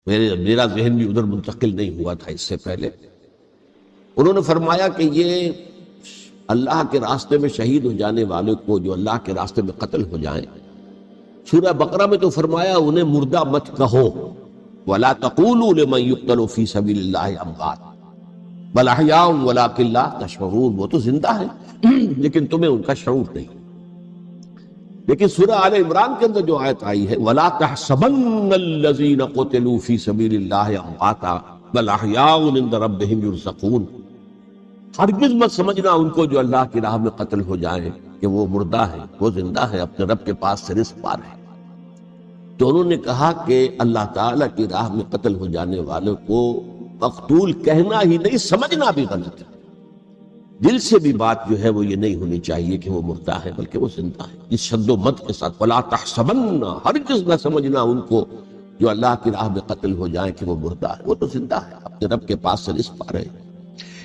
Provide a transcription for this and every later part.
میرا ذہن بھی ادھر منتقل نہیں ہوا تھا اس سے پہلے. انہوں نے فرمایا کہ یہ اللہ کے راستے میں شہید ہو جانے والے کو جو اللہ کے راستے میں قتل ہو جائیں، سورہ بقرہ میں تو فرمایا انہیں مردہ مت کہو، وَلَا تَقُولُوا لِمَن يُقْتَلُ فِي سَبِيلِ اللَّهِ أَمْوَاتٌ بَلْ أَحْيَاءٌ وَلَٰكِن لَّا تَشْعُرُونَ. وہ تو زندہ ہیں لیکن تمہیں ان کا شعور نہیں. لیکن سورہ آل عمران کے اندر جو آیت آئی ہے وَلَا تَحْسَبَنَّ الَّذِينَ قُتِلُوا فِي سَبِيلِ اللَّهِ أَمْوَاتًا بَلْ أَحْيَاءٌ عِندَ رَبِّهِمْ يُرْزَقُونَ. ہرگز مت سمجھنا ان کو جو اللہ کی راہ میں قتل ہو جائیں کہ وہ مردہ ہیں، وہ زندہ ہیں، اپنے رب کے پاس سے رزق پا رہے ہیں. تو انہوں نے کہا کہ اللہ تعالیٰ کی راہ میں قتل ہو جانے والوں کو مقتول کہنا ہی نہیں، سمجھنا بھی غلط ہے. دل سے بھی بات جو ہے وہ یہ نہیں ہونی چاہیے کہ وہ مردہ ہے، بلکہ وہ زندہ ہے. اس شد و مت کے ساتھ وَلَا تَحْسَبَنَّ، ہرگز نہ سمجھنا ان کو جو اللہ کی راہ میں قتل ہو جائیں کہ وہ مردہ ہے، وہ تو زندہ ہے، اپنے رب کے پاس سے رزق پا رہے ہیں.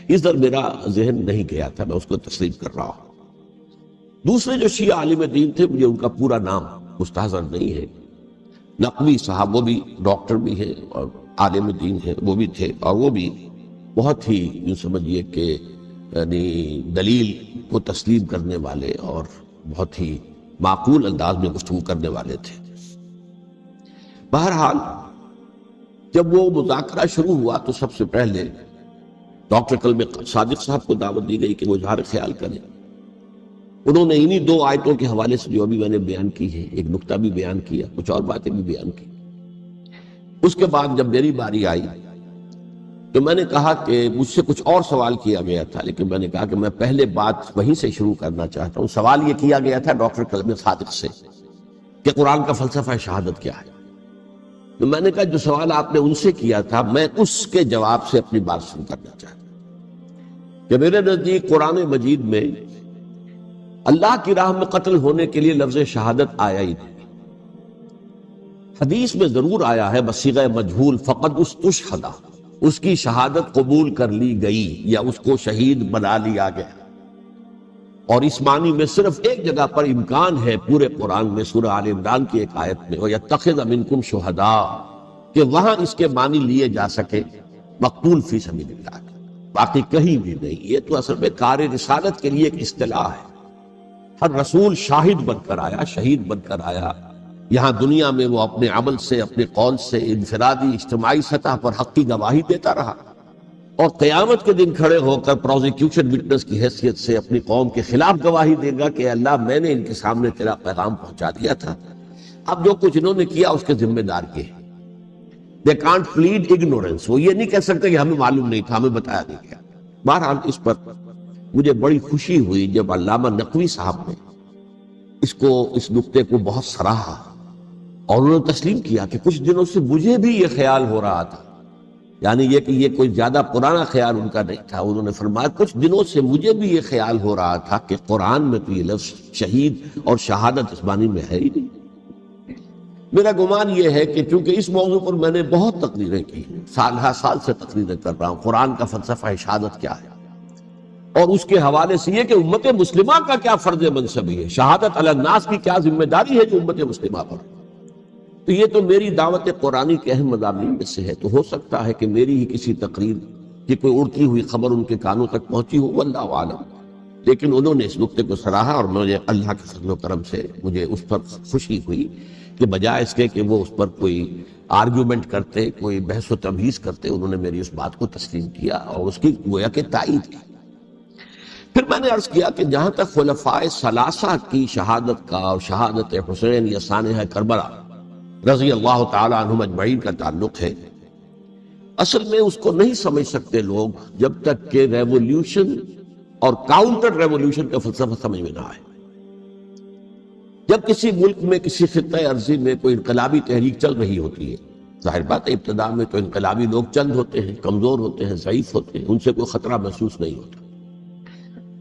اس در میرا ذہن نہیں گیا تھا، میں اس کو تسلیم کر رہا ہوں. دوسرے جو شیعہ عالم دین تھے، مجھے ان کا پورا نام مستحضر نہیں ہے، نقوی صاحب، وہ بھی ڈاکٹر بھی ہیں اور عالم دین ہیں، وہ بھی تھے، اور وہ بھی بہت ہی یوں سمجھیے کہ یعنی دلیل کو تسلیم کرنے والے اور بہت ہی معقول انداز میں گفتگو کرنے والے تھے. بہرحال جب وہ مذاکرہ شروع ہوا تو سب سے پہلے ڈاکٹر کلب صادق صاحب کو دعوت دی گئی کہ وہ اظہار خیال کریں. انہوں نے انہی دو آیتوں کے حوالے سے جو ابھی میں نے بیان کی ہے، ایک نقطہ بھی بیان کیا، کچھ اور باتیں بھی بیان کی. اس کے بعد جب میری باری آئی تو میں نے کہا کہ مجھ سے کچھ اور سوال کیا گیا تھا، لیکن میں نے کہا کہ میں پہلے بات وہیں سے شروع کرنا چاہتا ہوں. سوال یہ کیا گیا تھا ڈاکٹر کلب صادق سے کہ قرآن کا فلسفہ شہادت کیا ہے. تو میں نے کہا جو سوال آپ نے ان سے کیا تھا میں اس کے جواب سے اپنی بات شروع کرنا چاہتا ہوں کہ میرے نزدیک قرآن مجید میں اللہ کی راہ میں قتل ہونے کے لیے لفظ شہادت آیا ہی نہیں. حدیث میں ضرور آیا ہے بصیغہ مجہول فقد استشہد، اس کی شہادت قبول کر لی گئی یا اس کو شہید بنا لیا گیا. اور اس معنی میں صرف ایک جگہ پر امکان ہے پورے قرآن میں، سورہ آل عمران کی ایک آیت میں وَيَتَّخِذَ مِنْكُمْ شُهَدَاءَ، کہ وہاں اس کے معنی لیے جا سکے مقتول فی سبیل اللہ. باقی کہیں بھی نہیں. یہ تو اصل میں کار رسالت کے لیے ایک اصطلاح ہے. ہر رسول شاہد بن کر آیا، شہید بن کر آیا. یہاں دنیا میں وہ اپنے عمل سے، اپنے قول سے انفرادی اجتماعی سطح پر حق کی گواہی دیتا رہا، اور قیامت کے دن کھڑے ہو کر پروزیکیوشن وٹنس کی حیثیت سے اپنی قوم کے خلاف گواہی دے گا کہ اللہ میں نے ان کے سامنے تیرا پیغام پہنچا دیا تھا، اب جو کچھ انہوں نے کیا اس کے ذمہ دار یہ ہے. They can't plead ignorance. وہ یہ نہیں کہہ سکتے کہ ہمیں معلوم نہیں تھا، ہمیں بتایا نہیں گیا. بہرحال اس پر مجھے بڑی خوشی ہوئی جب علامہ نقوی صاحب نے اس نقطے کو بہت سراہا اور انہوں نے تسلیم کیا کہ کچھ دنوں سے مجھے بھی یہ خیال ہو رہا تھا، یعنی یہ کہ یہ کوئی زیادہ پرانا خیال ان کا نہیں تھا. انہوں نے فرمایا کچھ دنوں سے مجھے بھی یہ خیال ہو رہا تھا کہ قرآن میں تو یہ لفظ شہید اور شہادت اس معنی میں ہے ہی نہیں. میرا گمان یہ ہے کہ چونکہ اس موضوع پر میں نے بہت تقریریں کی، سال ہر سال سے تقریریں کر رہا ہوں، قرآن کا فلسفہ شہادت کیا ہے، اور اس کے حوالے سے یہ کہ امت مسلمہ کا کیا فرض منصبی ہے، شہادت علی الناس کی کیا ذمہ داری ہے جو امت مسلمہ پر. تو یہ تو میری دعوت قرآنی کے اہم مضامین میں سے ہے. تو ہو سکتا ہے کہ میری ہی کسی تقریر کی کوئی اڑتی ہوئی خبر ان کے کانوں تک پہنچی ہو، واللہ عالم. لیکن انہوں نے اس نقطے کو سراہا اور مجھے اللہ کے فضل و کرم سے مجھے اس پر خوشی ہوئی کہ بجائے اس کے کہ وہ اس پر کوئی آرگیومنٹ کرتے، کوئی بحث و تبحیث کرتے، انہوں نے میری اس بات کو تسلیم کیا اور اس کی گویا کہ تائید کی. پھر میں نے عرض کیا کہ جہاں تک خلفائے ثلاثہ کی شہادت کا اور شہادت حسین یا سانحہ کربلا رضی اللہ تعالی عنہم اجمعین کا تعلق ہے، اصل میں اس کو نہیں سمجھ سکتے لوگ جب تک کہ ریولوشن اور کاؤنٹر ریولوشن کا فلسفہ سمجھ میں نہ آئے. جب کسی ملک میں کسی خطہ ارضی میں کوئی انقلابی تحریک چل رہی ہوتی ہے، ظاہر بات ہے ابتدا میں تو انقلابی لوگ چند ہوتے ہیں، کمزور ہوتے ہیں، ضعیف ہوتے ہیں، ان سے کوئی خطرہ محسوس نہیں ہوتا.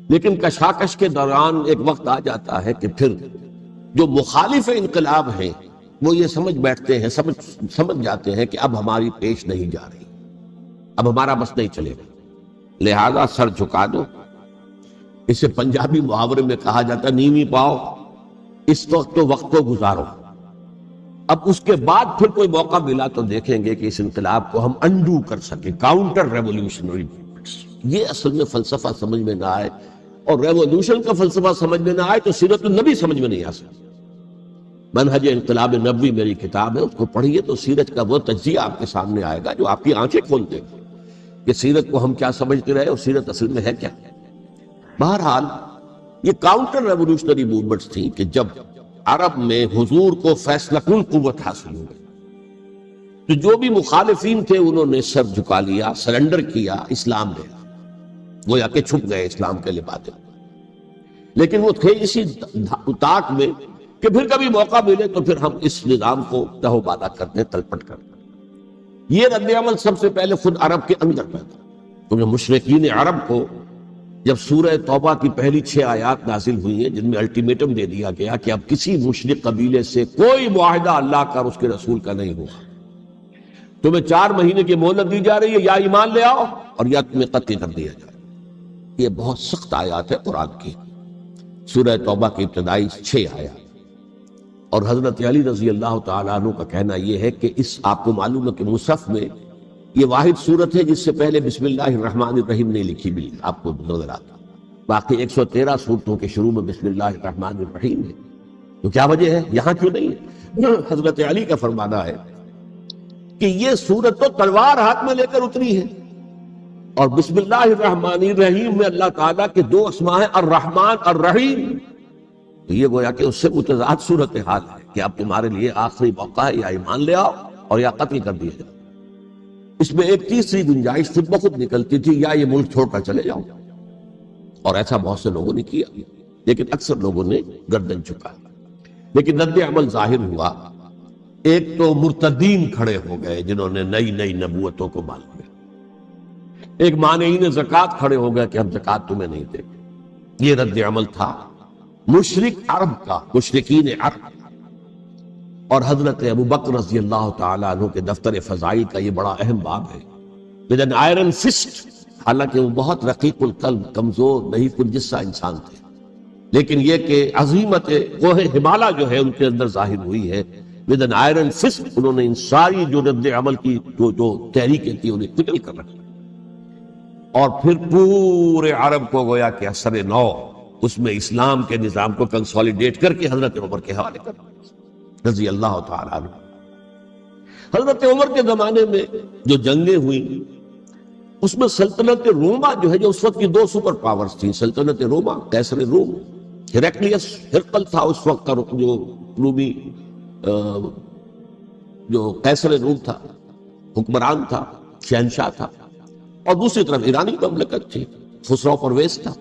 لیکن کشاکش کے دوران ایک وقت آ جاتا ہے کہ پھر جو مخالف انقلاب ہیں وہ یہ سمجھ بیٹھتے ہیں، سمجھ جاتے ہیں کہ اب ہماری پیش نہیں جا رہی، اب ہمارا بس نہیں چلے گا، لہذا سر جھکا دو. اسے پنجابی محاورے میں کہا جاتا ہے نیوی پاؤ، اس وقت تو وقت کو گزارو. اب اس کے بعد پھر کوئی موقع ملا تو دیکھیں گے کہ اس انقلاب کو ہم انڈو کر سکیں، کاؤنٹر ریولیوشنری موومنٹس۔ یہ اصل میں فلسفہ سمجھ میں نہ آئے اور ریولیوشن کا فلسفہ سمجھ میں نہ آئے تو سیرت النبی سمجھ میں نہیں آ سکتی۔ منہج انقلاب نبوی میری کتاب ہے، اس کو پڑھیے تو سیرت کا وہ تجزیہ آپ کے سامنے آئے گا جو آپ کی آنکھیں کھول دے گا کہ سیرت کو ہم کیا سمجھتے رہے اور سیرت اصل میں ہے کیا۔ بہرحال یہ کاؤنٹر ریولیوشنری موومنٹس تھیں کہ جب عرب میں حضور کو فیصلہ کن قوت حاصل ہو گئی تو جو بھی مخالفین تھے انہوں نے سر جھکا لیا، سرنڈر کیا، اسلام لے آیا، گویا کہ چھپ گئے اسلام کے لبادے۔ لیکن وہ تھے اسی طاق میں کہ پھر کبھی موقع ملے تو پھر ہم اس نظام کو تہو بالا کر دیں، تلپٹ کر دیں۔ یہ رد عمل سب سے پہلے خود عرب کے اندر پیدا، کیونکہ مشرکین عرب کو جب سورہ توبہ کی پہلی 6 آیات نازل ہوئی ہیں جن میں الٹیمیٹم دے دیا گیا کہ اب کسی مشرک قبیلے سے کوئی معاہدہ اللہ کا اور اس کے رسول کا نہیں ہوگا، تمہیں 4 مہینے کی مہلت دی جا رہی ہے، یا ایمان لے آؤ اور یا تمہیں قتل کر دیا جائے۔ یہ بہت سخت آیات ہے قرآن کی، سورہ توبہ کی ابتدائی 6 آیات۔ اور حضرت علی رضی اللہ تعالیٰ عنہ کا کہنا یہ ہے کہ اس آپ کو معلوم ہے کہ مصحف میں یہ واحد صورت ہے جس سے پہلے بسم اللہ الرحمن الرحیم نہیں لکھی بھی، آپ کو نظر آتا۔ باقی 113 صورتوں کے شروع میں بسم اللہ الرحمن الرحیم ہے، تو کیا وجہ ہے یہاں کیوں نہیں ہے؟ حضرت علی کا فرمانا ہے کہ یہ صورت تو تلوار ہاتھ میں لے کر اتری ہے، اور بسم اللہ الرحمن الرحیم میں اللہ تعالیٰ کے 2 اسماء ہیں، الرحمن الرحیم، تو یہ گویا کہ اس سے متضاد صورتحال ہے کہ اب تمہارے لیے آخری موقع ہے، یا ایمان لے آؤ اور یا قتل کر دیا جائے۔ اس میں ایک تیسری گنجائش خود بخود نکلتی تھی، یا یہ ملک چھوڑ کر چلے جاؤ، اور ایسا بہت سے لوگوں نے کیا، لیکن اکثر لوگوں نے گردن چکا۔ لیکن رد عمل ظاہر ہوا، ایک تو مرتدین کھڑے ہو گئے جنہوں نے نئی نئی نبوتوں کو مان لیا، ایک مانعین زکوٰۃ کھڑے ہو گئے کہ ہم زکوٰۃ تمہیں نہیں دیں گے۔ یہ رد عمل تھا مشرک عرب کا، مشرکین عرب۔ اور حضرت ابوبکر رضی اللہ تعالیٰ عنہ کے دفتر فضائل کا یہ بڑا اہم باب ہے، with an iron fist، حالانکہ وہ بہت رقیق القلب، کمزور نہیں کچھ جسا انسان تھے، لیکن یہ کہ عظیمت کوہ ہمالا جو ہے ان کے اندر ظاہر ہوئی ہے، with an iron fist انہوں نے ان ساری جو رد عمل کی جو تحریکیں تھی انہیں قتل کر رکھا، اور پھر پورے عرب کو گویا کہ اثر نو اس میں اسلام کے نظام کو کنسولیڈیٹ کر کے حضرت عمر کے حوالے کر رضی اللہ تعالیٰ عنہ۔ حضرت عمر کے زمانے میں جو جنگیں ہوئیں اس میں سلطنت روما جو ہے، جو اس وقت کی 2 سپر پاورز تھیں، سلطنت روما، قیصر روم، ہرقلیس، ہرقل تھا اس وقت کا جو رومی جو قیصر روم تھا، حکمران تھا، شہنشاہ تھا، اور دوسری طرف ایرانی مملکت تھی، خسرو پرویز تھا۔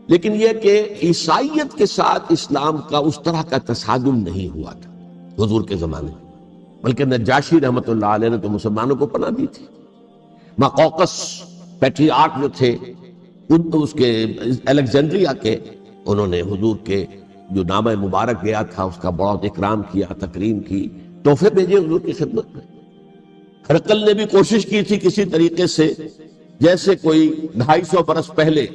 لیکن یہ کہ عیسائیت کے ساتھ اسلام کا اس طرح کا تصادم نہیں ہوا تھا حضور کے زمانے میں، بلکہ نجاشی رحمت اللہ علیہ نے تو مسلمانوں کو پناہ دی تھی۔ مقوقس پیٹریارک جو تھے ان تو اس کے الیگزینڈریا کے، انہوں نے حضور کے جو نامہ مبارک گیا تھا اس کا بہت اکرام کیا، تکریم کی، تحفے بھیجے حضور کی خدمت میں۔ ہرقل نے بھی کوشش کی تھی کسی طریقے سے، جیسے کوئی 250 برس پہلے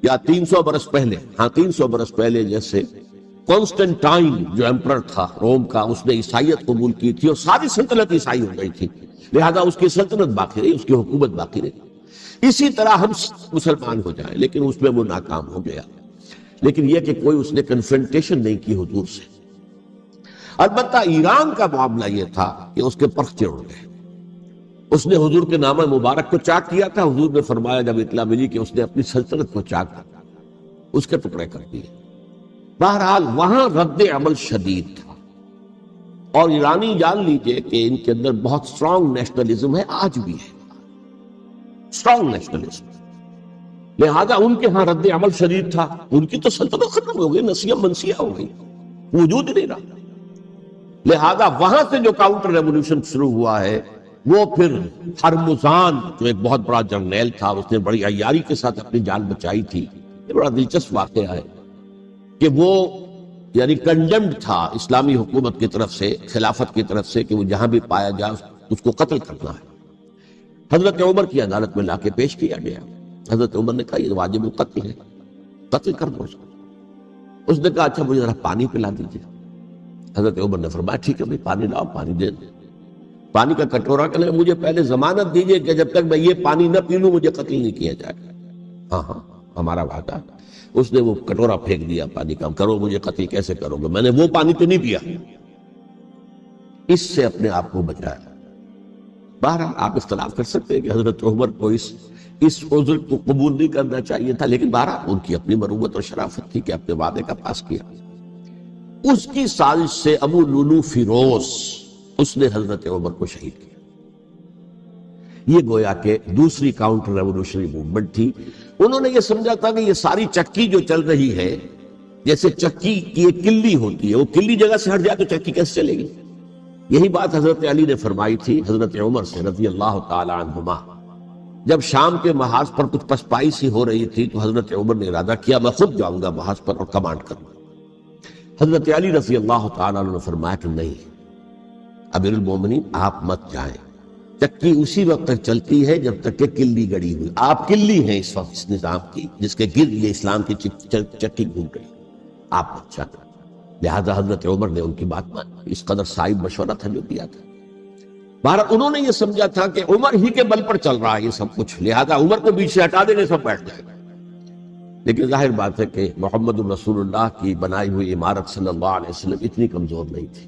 یا 300 برس پہلے، 300 برس پہلے جیسے کانسٹنٹائن جو ایمپرر تھا روم کا، اس نے عیسائیت قبول کی تھی اور ساری سلطنت عیسائی ہو گئی تھی، لہذا اس کی سلطنت باقی رہی، اس کی حکومت باقی رہی۔ اسی طرح ہم مسلمان ہو جائیں، لیکن اس میں وہ ناکام ہو گیا۔ لیکن یہ کہ کوئی اس نے کنفرنٹیشن نہیں کی حضور سے۔ البتہ ایران کا معاملہ یہ تھا کہ اس کے پرخچے اڑ گئے، اس نے حضور کے نامہ مبارک کو چاک کیا تھا، حضور نے فرمایا جب اطلاع ملی کہ اس نے اپنی سلطنت کو چاک کیا، اس کے ٹکڑے کر دیے۔ بہرحال وہاں رد عمل شدید تھا، اور ایرانی جان لیجئے کہ ان کے اندر بہت سٹرونگ نیشنلزم ہے، آج بھی ہے سٹرونگ نیشنلزم، لہذا ان کے ہاں رد عمل شدید تھا۔ ان کی تو سلطنت ختم ہو گئی، نسیہ منسیہ ہو گئی، وجود نہیں رہا۔ لہذا وہاں سے جو کاؤنٹر ریولوشن شروع ہوا ہے وہ پھر ہرمزان جو ایک بہت بڑا جرنیل تھا، اس نے بڑی عیاری کے ساتھ اپنی جان بچائی تھی۔ یہ بڑا دلچسپ واقعہ ہے کہ وہ یعنی کنڈیمڈ تھا اسلامی حکومت کی طرف سے، خلافت کی طرف سے، کہ وہ جہاں بھی پایا جائے اس کو قتل کرنا ہے۔ حضرت عمر کی عدالت میں لا کے پیش کیا گیا، حضرت عمر نے کہا یہ واجب القتل ہے، قتل کر دو اس کو۔ اس نے کہا اچھا مجھے ذرا پانی پلا دیجیے۔ حضرت عمر نے فرمایا ٹھیک ہے بھائی پانی لاؤ، پانی دے دیں۔ پانی کا کٹورا کہ مجھے پہلے ضمانت دیجیے کہ جب تک میں یہ پانی نہ پی لوں مجھے قتل نہیں کیا جائے گا۔ ہاں ہاں ہمارا وعدہ۔ اس نے وہ کٹورا پھینک دیا پانی کا، کرو مجھے قتل کیسے کرو گے، میں نے وہ پانی تو نہیں پیا۔ اس سے اپنے آپ کو بچایا۔ بہرحال آپ اختلاف کر سکتے ہیں کہ حضرت عمر کو اس عذر کو قبول نہیں کرنا چاہیے تھا، لیکن بہرحال ان کی اپنی مروت اور شرافت تھی کہ اپنے وعدے کا پاس کیا۔ اس کی سازش سے ابو لولو فیروز اس نے حضرت عمر کو شہید کیا۔ یہ گویا کہ دوسری کاؤنٹر ریولوشنری موومنٹ تھی۔ انہوں نے یہ سمجھا تھا کہ یہ ساری چکی جو چل رہی ہے، جیسے چکی کی ایک کلی ہوتی ہے، وہ کلی جگہ سے ہٹ جائے تو چکی کیسے چلے گی؟ یہی بات حضرت علی نے فرمائی تھی حضرت عمر سے رضی اللہ تعالی عنہما۔ جب شام کے محاذ پر کچھ پسپائی سی ہو رہی تھی تو حضرت عمر نے ارادہ کیا میں خود جاؤں گا محاذ پر اور کمانڈ کروں گا۔ حضرت علی رضی اللہ تعالی عنہ نے فرمایا کہ نہیں امیر المومنین آپ مت جائیں، چکی اسی وقت تک چلتی ہے جب تک کہ کلی گڑی ہوئی، آپ کلی ہیں اس وقت اس نظام کی جس کے گرد یہ اسلام کی چکی گھوم رہی، آپ مت جائیں۔ لہذا حضرت عمر نے ان کی بات مانی، اس قدر صائب مشورہ تھا جو دیا تھا۔ بہرحال انہوں نے یہ سمجھا تھا کہ عمر ہی کے بل پر چل رہا ہے یہ سب کچھ، لہذا عمر کو بیچ سے ہٹا دینے سب بیٹھ جائے گا۔ لیکن ظاہر بات ہے کہ محمد رسول اللہ کی بنائی ہوئی عمارت صلی اللہ علیہ وسلم اتنی کمزور نہیں تھی۔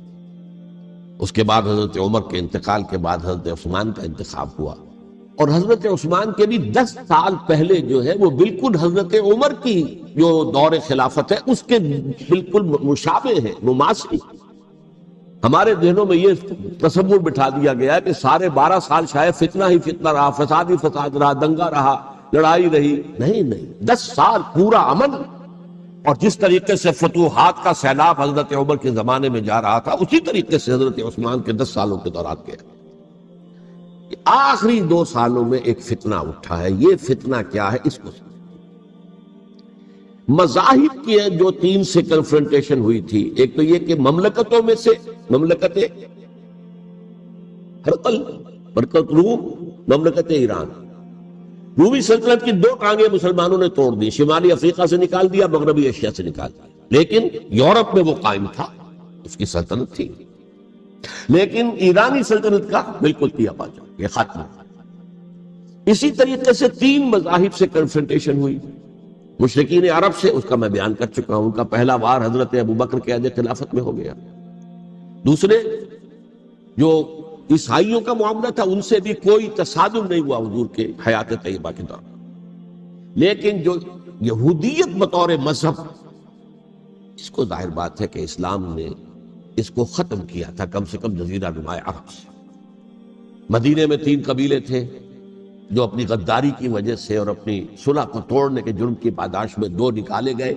اس کے بعد حضرت عمر کے انتقال کے بعد حضرت عثمان کا انتخاب ہوا، اور حضرت عثمان کے بھی 10 سال پہلے جو ہے وہ بالکل حضرت عمر کی جو دور خلافت ہے اس کے بالکل مشابہ ہے، مماثل۔ ہمارے ذہنوں میں یہ تصور بٹھا دیا گیا ہے کہ سارے 12 سال شاید فتنہ ہی فتنہ رہا، فساد ہی فساد رہا، دنگا رہا، لڑائی رہی۔ نہیں، 10 سال پورا امن، اور جس طریقے سے فتوحات کا سیلاب حضرت عمر کے زمانے میں جا رہا تھا اسی طریقے سے حضرت عثمان کے 10 سالوں کے دوران گیا۔ آخری 2 سالوں میں ایک فتنہ اٹھا ہے، یہ فتنہ کیا ہے اس کو مذاہب کی جو 3 سے کنفرنٹیشن ہوئی تھی۔ ایک تو یہ کہ مملکتوں میں سے مملکت ہرقل، مملکت روم، مملکت ایران، رومی سلطنت کی 2 ٹانگیں مسلمانوں نے توڑ دی، شمالی افریقہ سے نکال دیا، مغربی ایشیا سے نکال دیا، لیکن یورپ میں وہ قائم تھا، اس کی سلطنت تھی، لیکن ایرانی سلطنت کا بالکل کیا پاجا، یہ ختم۔ اسی طریقے سے 3 مذاہب سے کنفرنٹیشن ہوئی۔ مشرکین عرب سے، اس کا میں بیان کر چکا ہوں، ان کا پہلا وار حضرت ابوبکر کے عہد خلافت میں ہو گیا۔ دوسرے جو عیسائیوں کا معاملہ تھا ان سے بھی کوئی تصادم نہیں ہوا حضور کے حیات طیبہ کے دوران، لیکن جو یہودیت بطور مذہب، اس کو ظاہر بات ہے کہ اسلام نے اس کو ختم کیا تھا کم سے کم جزیرہ نما عرب سے۔ مدینے میں 3 قبیلے تھے جو اپنی غداری کی وجہ سے اور اپنی صلح کو توڑنے کے جرم کی پاداش میں 2 نکالے گئے،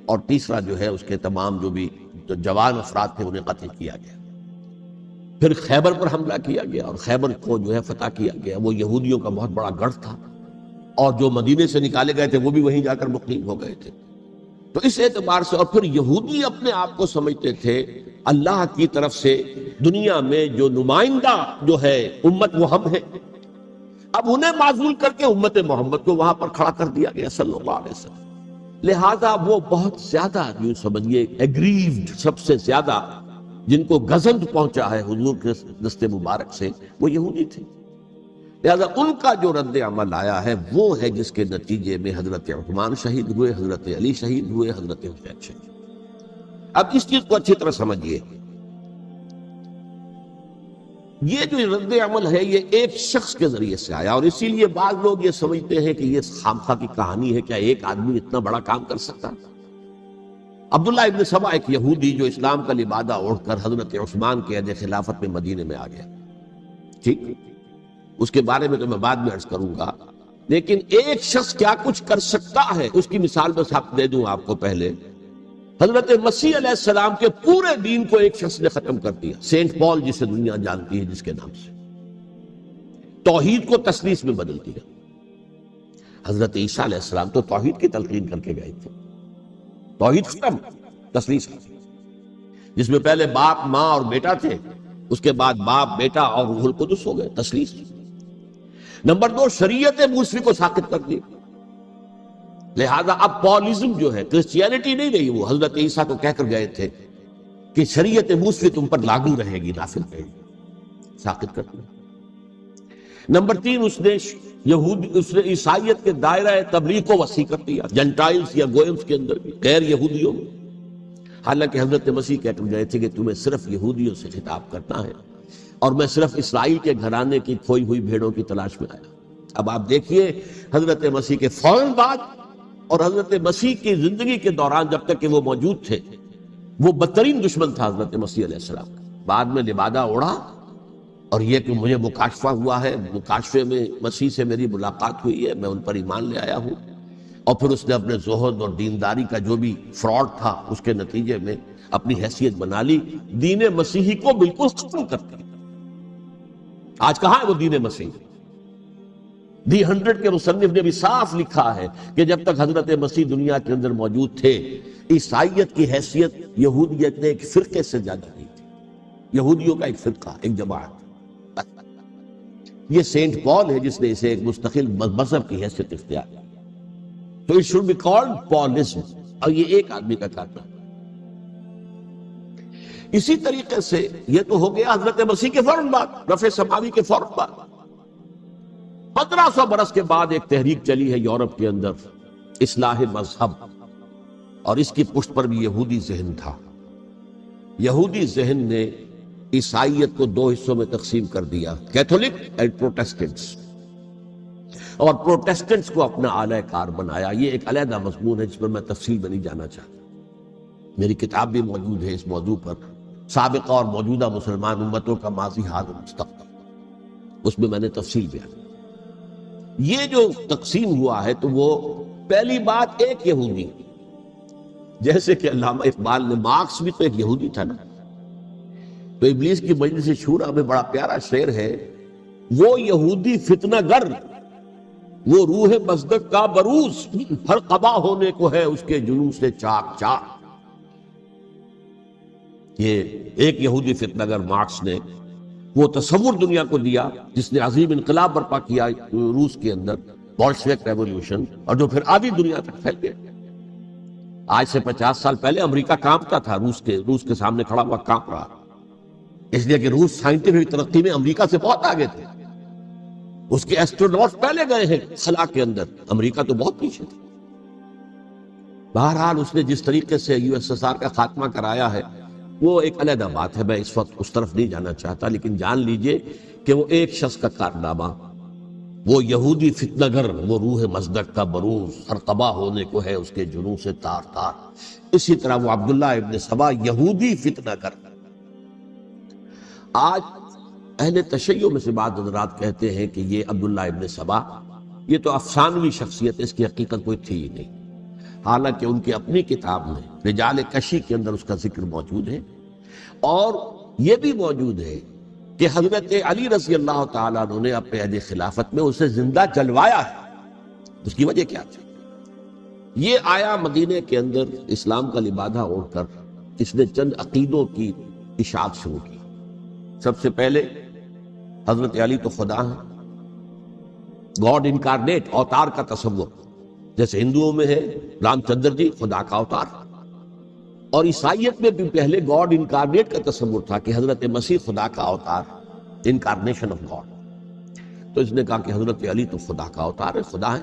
اور تیسرا جو ہے اس کے تمام جو بھی جوان افراد تھے انہیں قتل کیا گیا۔ پھر خیبر پر حملہ کیا گیا اور خیبر کو جو ہے فتح کیا گیا، وہ یہودیوں کا بہت بڑا گڑھ تھا، اور جو مدینے سے نکالے گئے تھے وہ بھی وہیں جا کر مقیم ہو گئے تھے۔ تو اس اعتبار سے، اور پھر یہودی اپنے آپ کو سمجھتے تھے اللہ کی طرف سے دنیا میں جو نمائندہ جو ہے امت وہ ہم ہیں، اب انہیں معزول کر کے امت محمد کو وہاں پر کھڑا کر دیا گیا صلی اللہ علیہ وسلم۔ لہذا وہ بہت زیادہ جو سمجھیے ایگریوڈ، سب سے زیادہ جن کو گزند پہنچا ہے حضور کے دست مبارک سے، وہ یہودی تھے۔ لہذا ان کا جو رد عمل آیا ہے وہ ہے جس کے نتیجے میں حضرت عثمان شہید ہوئے، حضرت علی شہید ہوئے، حضرت حسین شہید ہوئے۔ اب اس چیز کو اچھی طرح سمجھیے، یہ جو رد عمل ہے یہ ایک شخص کے ذریعے سے آیا، اور اسی لیے بعض لوگ یہ سمجھتے ہیں کہ یہ خامخواہ کی کہانی ہے، کیا ایک آدمی اتنا بڑا کام کر سکتا؟ عبداللہ ابن سبا ایک یہودی جو اسلام کا لبادہ اوڑھ کر حضرت عثمان کے عہد خلافت میں مدینے میں آ گیا، ٹھیک، اس کے بارے میں تو میں بعد میں عرض کروں گا، لیکن ایک شخص کیا کچھ کر سکتا ہے اس کی مثال بس آپ دے دوں آپ کو۔ پہلے حضرت مسیح علیہ السلام کے پورے دین کو ایک شخص نے ختم کر دیا، سینٹ پال جسے دنیا جانتی ہے جس کے نام سے، توحید کو تثلیث میں بدل دیا۔ حضرت عیسیٰ علیہ السلام تو توحید کی تلقین کر کے گئے تھے، توحید ختم، تثلیث ختم، جس میں پہلے باپ ماں اور بیٹا تھے، اس کے بعد باپ بیٹا اور روح القدس ہو گئے، تثلیث۔ نمبر 2، شریعت موسوی کو ساقط کر دی۔ لہذا اب پالزم جو ہے، کرسچینٹی نہیں رہی، وہ حضرت عیسیٰ کو کہہ کر گئے تھے کہ شریعت موسوی تم پر لاگو رہے گی، نافذ رہے گی، ساقط کر دیا۔ نمبر 3، اس نے عیسائیت کے دائرہ تبلیغ کو وسیع کر دیا، جنٹائلز یا گوئمز کے اندر بھی، غیر یہودیوں میں۔ حالانکہ حضرت مسیح کہہ کر گئے تھے کہ تمہیں صرف یہودیوں سے خطاب کرنا ہے، اور میں صرف اسرائیل کے گھرانے کی کھوئی ہوئی بھیڑوں کی تلاش میں آیا۔ اب آپ دیکھیے حضرت مسیح کے فوراً بعد اور حضرت مسیح کی زندگی کے دوران جب تک کہ وہ موجود تھے، وہ بدترین دشمن تھا حضرت مسیح علیہ السلام کا۔ بعد میں لبادہ اڑا، اور یہ کہ مجھے مکاشفہ ہوا ہے، مکاشفے میں مسیح سے میری ملاقات ہوئی ہے، میں ان پر ایمان لے آیا ہوں، اور پھر اس نے اپنے زہد اور دینداری کا جو بھی فراڈ تھا اس کے نتیجے میں اپنی حیثیت بنا لی، دین مسیحی کو بالکل ختم کر دیا۔ آج کہاں ہے وہ دین مسیح؟ دی 100 کے مصنف نے بھی صاف لکھا ہے کہ جب تک حضرت مسیح دنیا کے اندر موجود تھے، عیسائیت کی حیثیت یہودیت نے ایک فرقے سے زیادہ نہیں تھی، یہودیوں کا ایک فرقہ، ایک جماعت۔ یہ سینٹ پال ہے جس نے اسے ایک مستقل مذہب کی حیثیت اختیار کی، تو it should be called Paulism، اور یہ ایک آدمی کا کارنامہ۔ اسی طریقے سے یہ تو ہو گیا حضرت مسیح کے فوراً بعد، رفع سماوی کے فوراً بعد۔ 1500 برس کے بعد ایک تحریک چلی ہے یورپ کے اندر، اصلاح مذہب، اور اس کی پشت پر بھی یہودی ذہن تھا۔ یہودی ذہن نے عیسائیت کو 2 حصوں میں تقسیم کر دیا، کیتھولک اینڈ پروٹیسٹنٹس، اور پروٹیسٹنٹس کو اپنا اعلی کار بنایا۔ یہ ایک علیحدہ مضمون ہے جس پر میں تفصیل میں نہیں جانا چاہتا، میری کتاب بھی موجود ہے اس موضوع پر، سابقہ اور موجودہ مسلمان امتوں کا ماضی، حال و مستقبل، اس میں میں نے تفصیل بیان کی۔ یہ جو تقسیم ہوا ہے تو وہ پہلی بات ایک یہودی، جیسے کہ علامہ اقبال نے، مارکس بھی تو ایک یہودی تھا نا، تو ابلیس کی مجلس شورا میں بڑا پیارا شعر ہے، وہ یہودی فتنہ گر، وہ روح مصدق کا بروز، ہر قبا ہونے کو ہے اس کے جنون سے چاک چاک۔ یہ ایک یہودی فتنہ گر مارکس نے وہ تصور دنیا کو دیا جس نے عظیم انقلاب برپا کیا روس کے اندر، بولشوک ریولوشن، اور جو پھر آدھی دنیا تک پھیل گیا۔ آج سے 50 سال پہلے امریکہ کانپتا تھا، روس کے سامنے کھڑا ہوا کانپ رہا، اس لیے کہ روس سائنٹیفک ترقی میں امریکہ سے بہت آگے تھے، اس کے ایسٹروناٹس پہلے گئے ہیں خلا کے اندر، امریکہ تو بہت پیچھے تھا۔ بہرحال اس نے جس طریقے سے USSR کا خاتمہ کرایا ہے وہ ایک علیحدہ بات ہے، میں اس وقت اس طرف نہیں جانا چاہتا، لیکن جان لیجئے کہ وہ ایک شخص کا کارنامہ، وہ یہودی فتنہ گر، وہ روح مصدق کا بروز، ہر قبا ہونے کو ہے اس کے جنون سے تار تار۔ اسی طرح وہ عبداللہ ابن سبا یہودی فتنہ گر۔ آج اہل تشیع میں سے بعض حضرات کہتے ہیں کہ یہ عبداللہ ابن سبا یہ تو افسانوی شخصیت ہے، اس کی حقیقت کوئی تھی ہی نہیں، حالانکہ ان کی اپنی کتاب میں رجال کشی کے اندر اس کا ذکر موجود ہے، اور یہ بھی موجود ہے کہ حضرت علی رضی اللہ تعالیٰ عنہ نے اپنے عہد خلافت میں اسے زندہ جلوایا ہے۔ اس کی وجہ کیا تھی؟ یہ آیا مدینے کے اندر اسلام کا لبادہ اوڑھ کر، اس نے چند عقیدوں کی اشاعت شروع کی۔ سب سے پہلے حضرت علی تو خدا ہیں، گاڈ انکارنیٹ، اوتار کا تصور، جیسے ہندوؤں میں ہے رام چندر جی خدا کا اوتار، اور عیسائیت میں بھی پہلے گاڈ انکارنیٹ کا تصور تھا کہ حضرت مسیح خدا کا اوتار، انکارنیشن آف گاڈ۔ تو اس نے کہا کہ حضرت علی تو خدا کا اوتار ہے، خدا ہے۔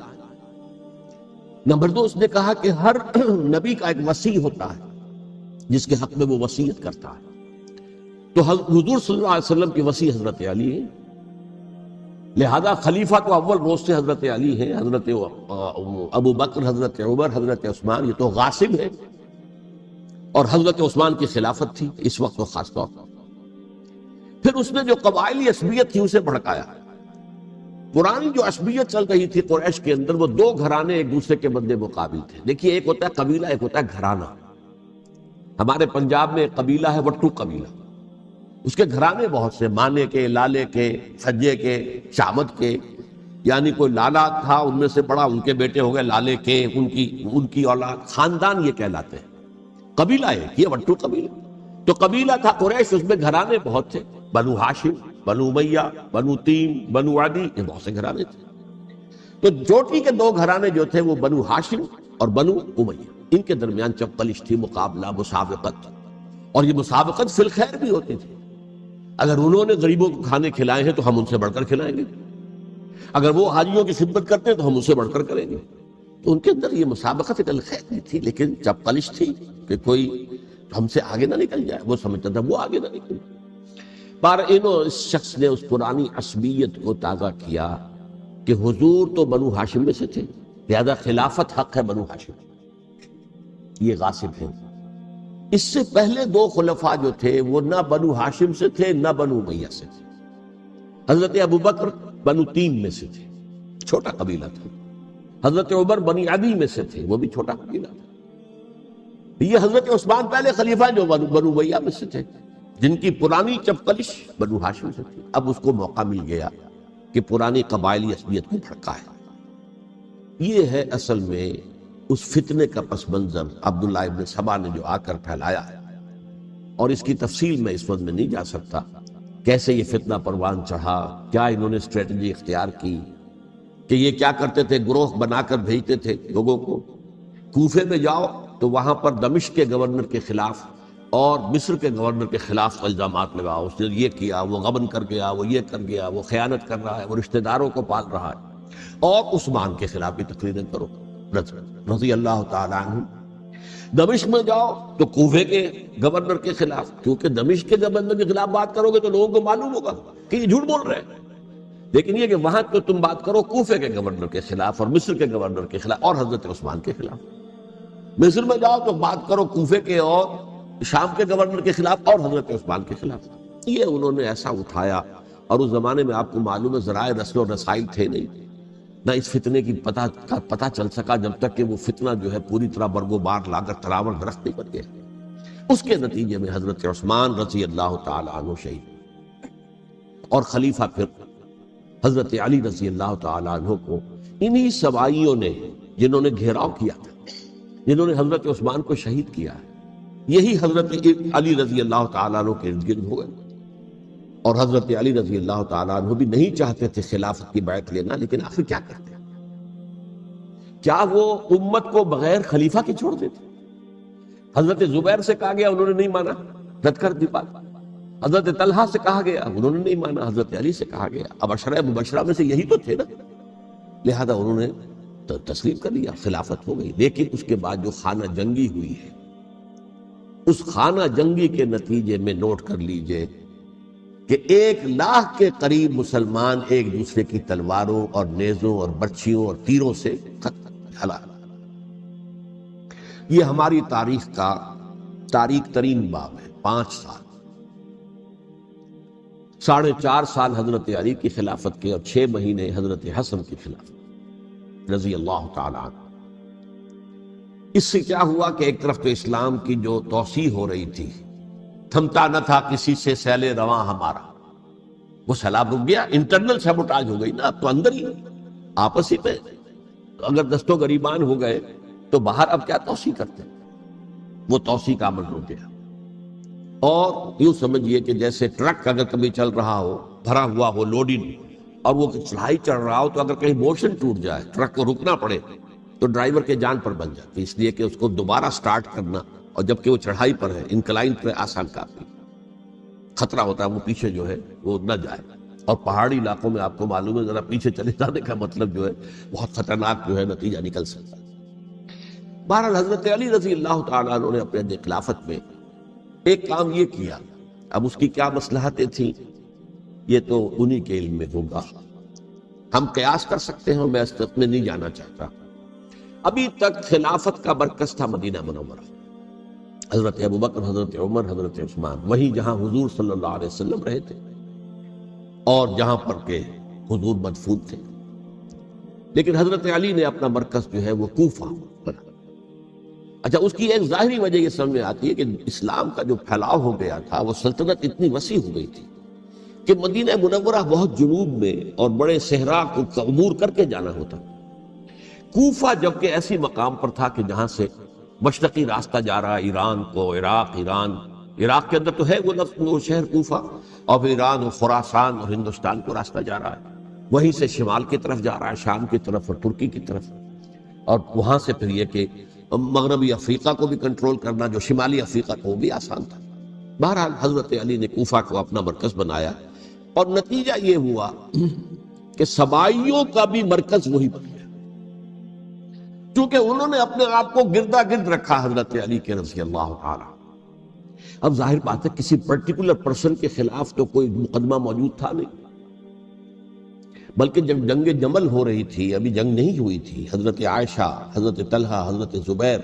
نمبر 2، اس نے کہا کہ ہر نبی کا ایک وصی ہوتا ہے جس کے حق میں وہ وصیت کرتا ہے، تو حضور صلی اللہ علیہ وسلم کی وصی حضرت علی ہے، لہذا خلیفہ تو اول روز سے حضرت علی ہیں، حضرت ابو بکر، حضرت عمر، حضرت عثمان یہ تو غاصب ہے، اور حضرت عثمان کی خلافت تھی اس وقت تو خاص طور پر۔ پھر اس نے جو قبائلی عصبیت تھی اسے بھڑکایا۔ پرانی جو عصبیت چل رہی تھی قریش کے اندر، وہ 2 گھرانے ایک دوسرے کے بدلے مقابل تھے۔ دیکھیے ایک ہوتا ہے قبیلہ، ایک ہوتا ہے گھرانہ۔ ہمارے پنجاب میں ایک قبیلہ ہے وٹو قبیلہ، اس کے گھرانے بہت سے، مانے کے، لالے کے، سجے کے، شامت کے، یعنی کوئی لالا تھا ان میں سے بڑا، ان کے بیٹے ہو گئے لالے کے، ان کی اولاد، خاندان یہ کہلاتے ہیں۔ قبیلہ ایک، یہ وٹو قبیلہ۔ تو قبیلہ تھا قریش، اس میں گھرانے بہت تھے، بنو ہاشم، بنو امیہ، بنو تیم، بنو عدی، یہ بہت سے گھرانے تھے۔ تو چوٹی کے 2 گھرانے جو تھے وہ بنو ہاشم اور بنو امیہ، ان کے درمیان چپقلش تھی، مقابلہ، مسابقت۔ اور یہ مسابقت فی الخیر بھی ہوتی تھی، اگر انہوں نے غریبوں کو کھانے کھلائے ہیں تو ہم ان سے بڑھ کر کھلائیں گے، اگر وہ حاجیوں کی خدمت کرتے ہیں تو ہم ان سے بڑھ کر کریں گے۔ تو ان کے اندر یہ مسابقت فی الخیر بھی تھی، لیکن چپقلش تھی کہ کوئی ہم سے آگے نہ نکل جائے، وہ سمجھتا تھا وہ آگے نہ نکل جائے۔ پر اس شخص نے اس پرانی عصبیت کو تازہ کیا کہ حضور تو بنو ہاشم میں سے تھے، لہذا خلافت حق ہے بنو ہاشم، یہ غاصب ہیں۔ اس سے پہلے دو خلفاء جو تھے وہ نہ بنو ہاشم سے تھے نہ بنو امیہ سے تھے۔ حضرت ابوبکر بنو تیم میں سے تھے، چھوٹا قبیلہ تھا۔ حضرت عمر بنی عدی میں سے تھے، وہ بھی چھوٹا قبیلہ تھا۔ یہ حضرت عثمان پہلے خلیفہ جو بنو امیہ میں سے تھے، جن کی پرانی چپقلش بنو ہاشم سے تھی۔ اب اس کو موقع مل گیا کہ پرانی قبائلی عصبیت کو بھڑکائے۔ یہ ہے اصل میں اس فتنے کا پس منظر عبداللہ ابن سبا نے جو آ کر پھیلایا ہے، اور اس کی تفصیل میں اس وقت میں نہیں جا سکتا، کیسے یہ فتنہ پروان چڑھا، کیا انہوں نے اسٹریٹجی اختیار کی کہ یہ کیا کرتے تھے، گروہ بنا کر بھیجتے تھے لوگوں کو، کوفے میں جاؤ تو وہاں پر دمشق کے گورنر کے خلاف اور مصر کے گورنر کے خلاف الزامات لگاؤ، اس نے یہ کیا، وہ غبن کر گیا، وہ یہ کر گیا، وہ خیانت کر رہا ہے، وہ رشتہ داروں کو پال رہا ہے، اور عثمان کے خلاف بھی تقریریں کرو رضی اللہ تعالیٰ عنہ۔ دمشق میں جاؤ تو کوفے کے گورنر کے خلاف، کیونکہ دمشق کے گورنر کے خلاف بات کرو گے تو لوگوں کو معلوم ہوگا کہ یہ جھوٹ بول رہے ہیں، لیکن یہ کہ وہاں تو تم بات کرو کوفے کے گورنر کے خلاف اور مصر کے گورنر کے خلاف اور حضرت عثمان کے خلاف۔ مصر میں جاؤ تو بات کرو کوفے کے اور شام کے گورنر کے خلاف اور حضرت عثمان کے خلاف۔ یہ انہوں نے ایسا اٹھایا، اور اس زمانے میں آپ کو معلوم ہے ذرائع رسل و رسائل تھے نہیں، نہ اس فتنے کی پتہ چل سکا جب تک کہ وہ فتنہ جو ہے پوری طرح برگو بار لا کر تراور درخت نہیں بن گیا۔ اس کے نتیجے میں حضرت عثمان رضی اللہ تعالیٰ عنہ شہید، اور خلیفہ پھر حضرت علی رضی اللہ تعالیٰ عنہ کو انہی سوائیوں نے، جنہوں نے گھیراؤ کیا تھا، جنہوں نے حضرت عثمان کو شہید کیا ہے، یہی حضرت علی رضی اللہ تعالیٰ عنہ کے ارد گرد ہو گئے۔ اور حضرت علی رضی اللہ تعالیٰ عنہ بھی نہیں چاہتے تھے خلافت کی بیعت لینا، لیکن آخر کیا کرتے؟ کیا وہ امت کو بغیر خلیفہ کے چھوڑ دیتے؟ حضرت زبیر سے کہا گیا، انہوں نے نہیں مانا، رد کر دی بات۔ حضرت طلحہ سے کہا گیا، انہوں نے نہیں مانا۔ حضرت علی سے کہا گیا، اب عشرہ مبشرہ میں سے یہی تو تھے نا، لہذا انہوں نے تسلیم کر لیا، خلافت ہو گئی۔ لیکن اس کے بعد جو خانہ جنگی ہوئی ہے، اس خانہ جنگی کے نتیجے میں نوٹ کر لیجئے کہ 1,00,000 کے قریب مسلمان ایک دوسرے کی تلواروں اور نیزوں اور برچھیوں اور تیروں سے ہلاک۔ یہ ہماری تاریخ کا تاریخ ترین باب ہے۔ 5 سال، 4.5 سال حضرت علی کی خلافت کے، اور 6 مہینے حضرت حسن کی خلافت رضی اللہ تعالیٰ عنہ۔ اس سے کیا ہوا کہ ایک طرف تو اسلام کی جو توسیع ہو رہی تھی، تھمتا نہ تھا کسی سے سیل رواں ہمارا، وہ سیلاب رک گیا، انٹرنل سیبوٹاج ہو گئی نا، اب تو اندر ہی آپس ہی پہ اگر دست و گریبان ہو گئے تو باہر اب کیا توسیع کرتے، وہ توسیع کا عمل رک گیا۔ اور یوں سمجھیے کہ جیسے ٹرک اگر کبھی چل رہا ہو، بھرا ہوا ہو لوڈنگ، اور وہ چڑھائی چڑھ رہا ہو، تو اگر کہیں موشن ٹوٹ جائے، ٹرک کو رکنا پڑے، تو ڈرائیور کے جان پر بن جاتی، اس لیے کہ اس کو دوبارہ سٹارٹ کرنا، اور جبکہ وہ چڑھائی پر ہے، انکلائن پر آسان کافی، خطرہ ہوتا ہے وہ پیچھے جو ہے وہ نہ جائے۔ اور پہاڑی علاقوں میں آپ کو معلوم ہے ذرا پیچھے چلے جانے کا مطلب جو ہے بہت خطرناک جو ہے نتیجہ نکل سکتا ہے۔ بہرحال حضرت علی رضی اللہ تعالیٰ عنہ نے اپنے خلافت میں ایک کام یہ کیا، اب اس کی کیا مصلحتیں تھیں یہ تو انہی کے علم میں ہوگا، ہم قیاس کر سکتے ہیں، اور میں اس طرف میں نہیں جانا چاہتا۔ ابھی تک خلافت کا مرکز تھا مدینہ منورہ، حضرت ابوبکر، حضرت عمر، حضرت عثمان، وہی جہاں حضور صلی اللہ علیہ وسلم رہے تھے اور جہاں پر کہ حضور مدفون تھے۔ لیکن حضرت علی نے اپنا مرکز جو ہے وہ کوفہ بنا۔ اچھا، اس کی ایک ظاہری وجہ یہ سمجھ میں آتی ہے کہ اسلام کا جو پھیلاؤ ہو گیا تھا، وہ سلطنت اتنی وسیع ہو گئی تھی کہ مدینہ منورہ بہت جنوب میں اور بڑے صحرا کو عبور کر کے جانا ہوتا۔ کوفہ جبکہ ایسی مقام پر تھا کہ جہاں سے مشرقی راستہ جا رہا ہے ایران کو، عراق کے اندر تو ہے وہ شہر کوفہ، اور پھر ایران اور خراسان اور ہندوستان کو راستہ جا رہا ہے، وہیں سے شمال کی طرف جا رہا ہے، شام کی طرف اور ترکی کی طرف، اور وہاں سے پھر یہ کہ مغربی افریقہ کو بھی کنٹرول کرنا، جو شمالی افریقہ کو بھی آسان تھا۔ بہرحال حضرت علی نے کوفہ کو اپنا مرکز بنایا اور نتیجہ یہ ہوا کہ سبائیوں کا بھی مرکز وہی بن گیا، کیونکہ انہوں نے اپنے آپ کو گردا گرد رکھا حضرت علی کے رضی اللہ تعالی۔ اب ظاہر بات ہے کسی پرٹیکولر پرسن کے خلاف تو کوئی مقدمہ موجود تھا نہیں، بلکہ جب جنگ جمل ہو رہی تھی، ابھی جنگ نہیں ہوئی تھی، حضرت عائشہ، حضرت طلحہ، حضرت زبیر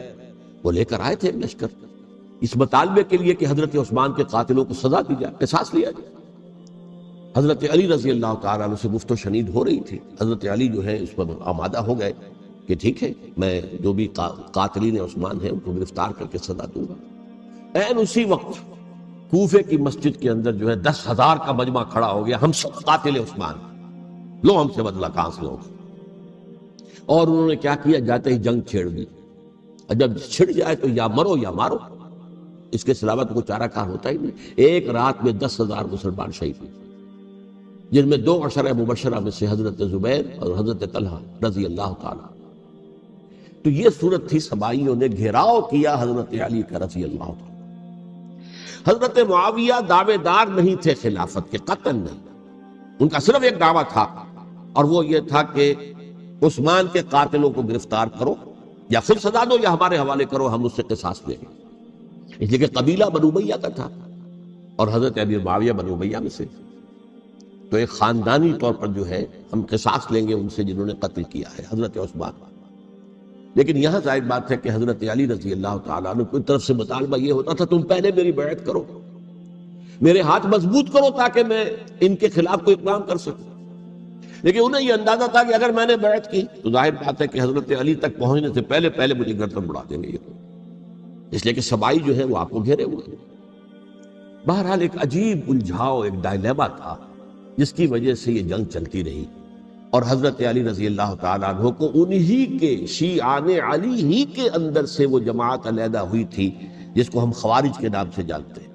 وہ لے کر آئے تھے لشکر اس مطالبے کے لیے کہ حضرت عثمان کے قاتلوں کو سزا دی جائے، قصاص لیا جائے۔ حضرت علی رضی اللہ تعالیٰ عنہ سے گفت و شنید ہو رہی تھی، حضرت علی جو ہے اس پر آمادہ ہو گئے کہ ٹھیک ہے میں جو بھی قاتلین عثمان ہیں ان کو گرفتار کر کے سزا دوں گا۔ این اسی وقت کوفے کی مسجد کے اندر جو ہے 10,000 کا مجمع کھڑا ہو گیا، ہم سب قاتل عثمان، لو ہم سے بدلہ کہاں سے ہوگا۔ اور انہوں نے کیا کیا، جاتے ہی جنگ چھیڑ دی، اور جب چھڑ جائے تو یا مرو یا مارو، اس کے علاوہ تو کوئی چارہ کار ہوتا ہی نہیں۔ ایک رات میں 10,000 مسلمان شہید ہوئے، جن میں 2 عشرہ مبشرہ میں سے حضرت زبیر اور حضرت طلحہ رضی اللہ تعالی۔ تو یہ صورت تھی، سبائیوں نے گھیراؤ کیا حضرت علی کا رضی اللہ تعالی۔ حضرت معاویہ دعوے دار نہیں تھے خلافت کے، قطعاً نہیں، ان کا صرف ایک دعویٰ تھا، اور وہ یہ تھا کہ عثمان کے قاتلوں کو گرفتار کرو، یا خود سزا دو یا ہمارے حوالے کرو، ہم اس سے قصاص لیں گے۔ اس لیے کہ قبیلہ بنو امیہ کا تھا اور حضرت امیر معاویہ بنو امیہ میں سے، تو ایک خاندانی طور پر جو ہے ہم قصاص لیں گے ان سے جنہوں نے قتل کیا ہے حضرت عثمان۔ لیکن یہاں ظاہر بات ہے کہ حضرت علی رضی اللہ تعالیٰ عنہ کی طرف سے مطالبہ یہ ہوتا تھا تم پہلے میری بیعت کرو، میرے ہاتھ مضبوط کرو تاکہ میں ان کے خلاف کوئی اقدام کر سکوں۔ لیکن انہیں یہ اندازہ تھا کہ اگر میں نے بیعت کی تو ظاہر بات ہے کہ حضرت علی تک پہنچنے سے پہلے پہلے مجھے گردن اڑا دیں گے یہ، اس لیے کہ سبائی جو ہے وہ آپ کو گھیرے ہوئے۔ بہرحال ایک عجیب الجھاؤ، ایک ڈائلیما تھا جس کی وجہ سے یہ جنگ چلتی رہی، اور حضرت علی رضی اللہ تعالیٰ عنہ کو انہی کے شیعان علی ہی کے اندر سے وہ جماعت علیحدہ ہوئی تھی جس کو ہم خوارج کے نام سے جانتے ہیں،